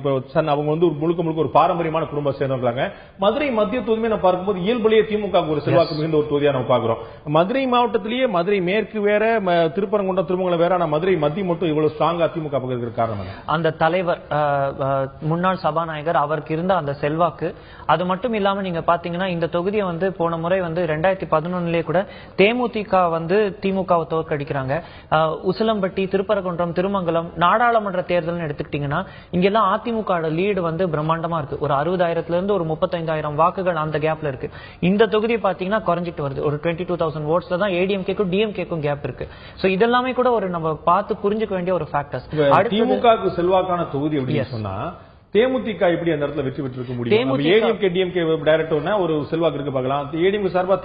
அவங்க முழுக்க ஒரு பாரம்பரியமான குடும்பம் சேர்ந்தவங்க. மதுரை மத்திய தொகுதியை நம்ம பார்க்கும்போது இயல்புலேயே திமுக ஒரு செல்வாக்கு மிகுந்த ஒரு தொகுதியா நம்ம பார்க்கிறோம். மதுரை மாவட்டத்திலேயே மதுரை மேற்கு வேற, திருப்பரங்குன்றம், திருமங்கலம் வேற, ஆனா மதுரை மத்திய மட்டும் இவ்வளவு ஸ்ட்ராங்கா திமுக இருக்கிற காரணம் அந்த தலைவர் முன்னாள் சபாநாயகர் அவருக்கு இருந்த அந்த செல்வாக்கு. அது மட்டும் இல்லாம நீங்க பாத்தீங்கன்னா இந்த தொகுதியை போன முறை 2011 கூட தேமுதிக திமுகவை தோற்கடிக்க உசிலம்பட்டி, திருப்பரங்குன்றம், திருமங்கலம் நாடாளுமன்ற தேர்தல் எடுத்துக்கிட்டீங்கன்னா இங்கெல்லாம் அதிமுக லீடு பிரம்மாண்டமா இருக்கு. ஒரு 60,000 இருந்து ஒரு 35,000 வாக்குகள் அந்த கேப்ல இருக்கு. இந்த தொகுதி பாத்தீங்கன்னா குறைஞ்சிட்டு வருது. ஒரு 22,000 votes தான் ஏடிஎம்கேக்கும் டிஎம்கேக்கும் கேப் இருக்கு. சோ இதெல்லாமே கூட ஒரு நம்ம பார்த்து புரிஞ்சுக்க வேண்டிய ஒரு ஃபேக்டர்ஸ். திமுகவுக்கு செல்வாக்கான தொகுதி அப்படின்னு சொன்னா தேமுதிக எப்படி அந்த இடத்துல வெற்றி பெற்றிருக்க முடியும்? ஏடிஎம்கே டிஎம்கே டைரக்டர்னா ஒரு செல்வாக்கு இருக்கு பார்க்கலாம். ஏடிஎம்கே சார்பா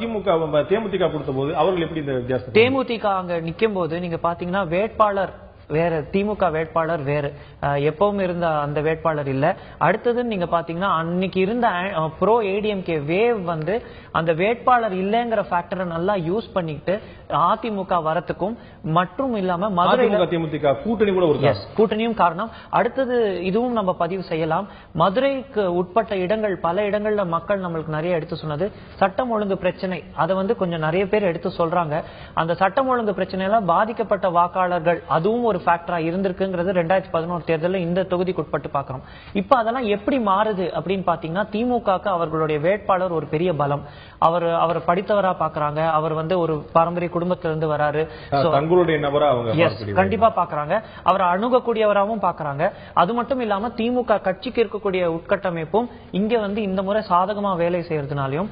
தேமுதிக கொடுத்த போது அவர்கள் எப்படி இந்த வித்தியாசம்? தேமுதிக அங்க நிக்கும் போது நீங்க பாத்தீங்கன்னா வேட்பாளர் வேற, திமுக வேட்பாளர் வேறு, எப்பவும் இருந்த அந்த வேட்பாளர் இல்ல. அடுத்தது நீங்க பாத்தீங்கன்னா அன்னைக்கு இருந்த ப்ரோ ஏடிஎம்கே வேவ் அந்த வேட்பாளர் இல்லங்கிற ஃபேக்டரை நல்லா யூஸ் பண்ணிட்டு அதிமுக வரத்துக்கும் மற்றும் இல்லாம மதுரை தேமுதிக கூட்டணி கூட ஒரு கூட்டணியும் காரணம். அடுத்தது இதுவும் நம்ம பதிவு செய்யலாம். மதுரைக்கு உட்பட்ட இடங்கள், பல இடங்கள்ல மக்கள் நம்மளுக்கு நிறைய எடுத்து சொன்னது சட்டம் ஒழுங்கு பிரச்சனை. அதை கொஞ்சம் நிறைய பேர் எடுத்து சொல்றாங்க. அந்த சட்டம் ஒழுங்கு பிரச்சனையில பாதிக்கப்பட்ட வாக்காளர்கள் அதுவும் ஒரு ஃபேக்டரா இருந்திருக்குங்கிறது 2011 தேர்தலில் இந்த தொகுதிக்கு உட்பட்டு பார்க்கிறோம். இப்ப அதெல்லாம் எப்படி மாறுது அப்படின்னு பாத்தீங்கன்னா திமுகக்கு அவர்களுடைய வேட்பாளர் ஒரு பெரிய பலம். அவர் படித்தவரா பாக்குறாங்க. அவர் ஒரு பாரம்பரிய குடும்பத்திலிருந்து வராரு. தங்களுடைய நபரா அவங்க கண்டிப்பா பாக்குறாங்க. அவரை அணுகக்கூடியவராகவும் பாக்குறாங்க. அது மட்டும் இல்லாம திமுக கட்சிக்கு இருக்கக்கூடிய உட்கட்டமைப்பும் இங்க இந்த முறை சாதகமா வேலை செய்யறதுனாலையும்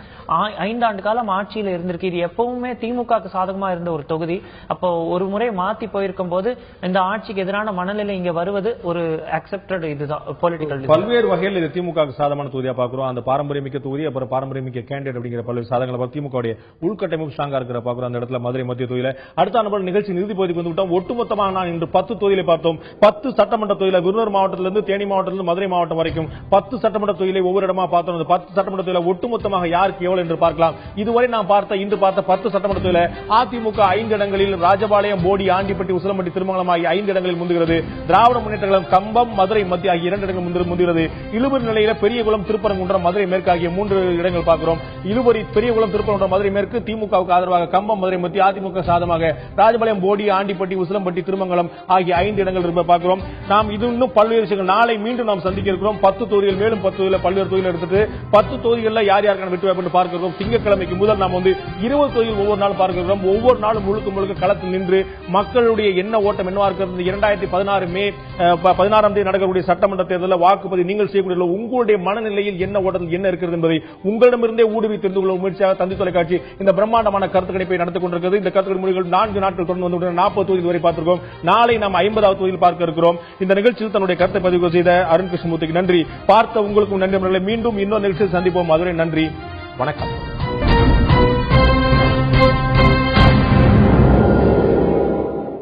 5 ஆண்டு காலம் ஆட்சியில இருந்திருக்கு. இது எப்பவுமே திமுக சாதகமா இருந்த ஒரு தொகுதி. அப்போ ஒரு முறை மாத்தி போயிருக்கும் போது இந்த ஆட்சிக்கு எதிரான மனநிலை இங்க வருவது ஒரு அக்செப்டட் இதுதான் பொலிட்டிக்கல். பல்வேறு வகையில் இது திமுக சாதகமான தொகுதியா பாக்குறோம். அந்த பாரம்பரியமிக்க தொகுதி, அப்புறம் பாரம்பரியமிக்க கேண்டிடேட் அப்படிங்கிற பல்வேறு சாதகங்களை திமுக உள்கட்டமைப்பு ஸ்ட்ராங்கா இருக்கிற பாக்குறோம். அந்த இடத்துல மதுரை மத்திய தொகுதியில அடுத்த ஆண்டு நிகழ்ச்சி நிறுதி பகுதிக்கு வந்துவிட்டோம். ஒட்டுமொத்தமாக நான் இன்று 10 தொகுதிகளை பார்த்தோம். 10 சட்டமன்ற தொகுதியில விருதுநகர் மாவட்டத்திலிருந்து தேனி மாவட்டத்திலிருந்து மதுரை மாவட்டம் வரைக்கும் 10 சட்டமன்ற தொகுதியை ஒவ்வொரு இடமா பார்த்தோம். 10 சட்டமன்ற தொகுதியில ஒட்டுமொத்தமாக யாருக்கு எவ்வளவு என்று பார்க்கலாம். இதுவரை நான் இன்று பார்த்த 10 சட்டமன்ற தொகுதியில அதிமுக 5 இடங்களில், ராஜபாளையம், போடி, ஆண்டிப்பட்டி, உசிலம்பட்டி, திருமங்கலம் ஆகிய 5 இடங்களில் முந்துகிறது. திராவிட முன்னேற்ற கழகம் கம்பம், மதுரை மத்திய ஆகிய 2 இடங்கள் முந்துகிறது. இழுபறி நிலையில பெரியகுளம், திருப்பரங்குன்றம், மதுரை மேற்கு ஆகிய 3 இடங்கள் பார்க்கிறோம். இழுபறி, பெரியகுளம், திருப்பரங்குன்றம், மதுரை மேற்கு திமுகவுக்கு ஆதரவாக, கம்பம், மதுரை மத்திய அதிமுக சாதகமாக, ராஜபாளையம், போடி, ஆண்டிப்பட்டி, உசிலம்பட்டி, திருமங்கலம் ஆகிய 5 இடங்கள் இருப்பதை பார்க்கிறோம். நாம் இது இன்னும் பல்வேறு விஷயங்கள் நாளை மீண்டும் நாம் சந்திக்க இருக்கிறோம். 10 தொகுதிகள், மேலும் 10 தொகுதியில் பல்வேறு தொகுதிகள் எடுத்துட்டு 10 தொகுதிகளில் யார் யாருக்கான வெற்றி வாய்ப்பு பார்க்கிறோம். திங்கட்கிழமைக்கு முதல் நாம் 20 தொகுதியில் ஒவ்வொரு நாள் பார்க்கிறோம். ஒவ்வொரு நாளும் முழுக்க களத்தில் நின்று மக்களுடைய என்ன ஓட்டம் என்னவா இருக்கிறது. 2016 மே 16ஆம் தேதி நடக்கக்கூடிய சட்டமன்ற தேர்தலில் வாக்குப்பதிவு நீங்கள் செய்யக்கூடிய உங்களுடைய மனநிலையில் என்ன ஓட்டத்தில் என்ன இருக்கிறது என்பதை உங்களிடமிருந்தே ஊடுருவி தெரிந்து கொள்ள முயற்சியாக தந்தி தொலைக்காட்சி இந்த பிரம்மாண்டமான கருத்து கணிப்பை நடத்திக் கொண்டிருக்கிறது. இந்த கருத்து முடிவுகள் 4 நாட்கள் தொடர்ந்து வந்து 40 தொகுதி வரை பார்த்திருக்கோம். நாளை நாம் 50வது தொகுதியில் பார்க்க இருக்கிறோம். இந்த நிகழ்ச்சியில் தன்னுடைய கருத்தை பதிவு செய்த அருண் கிருஷ்ணமூர்த்திக்கு நன்றி. பார்த்த உங்களுக்கும் நன்றி. மீண்டும் இன்னொரு நிகழ்ச்சியில் சந்திப்போம். அதுவரை நன்றி, வணக்கம்.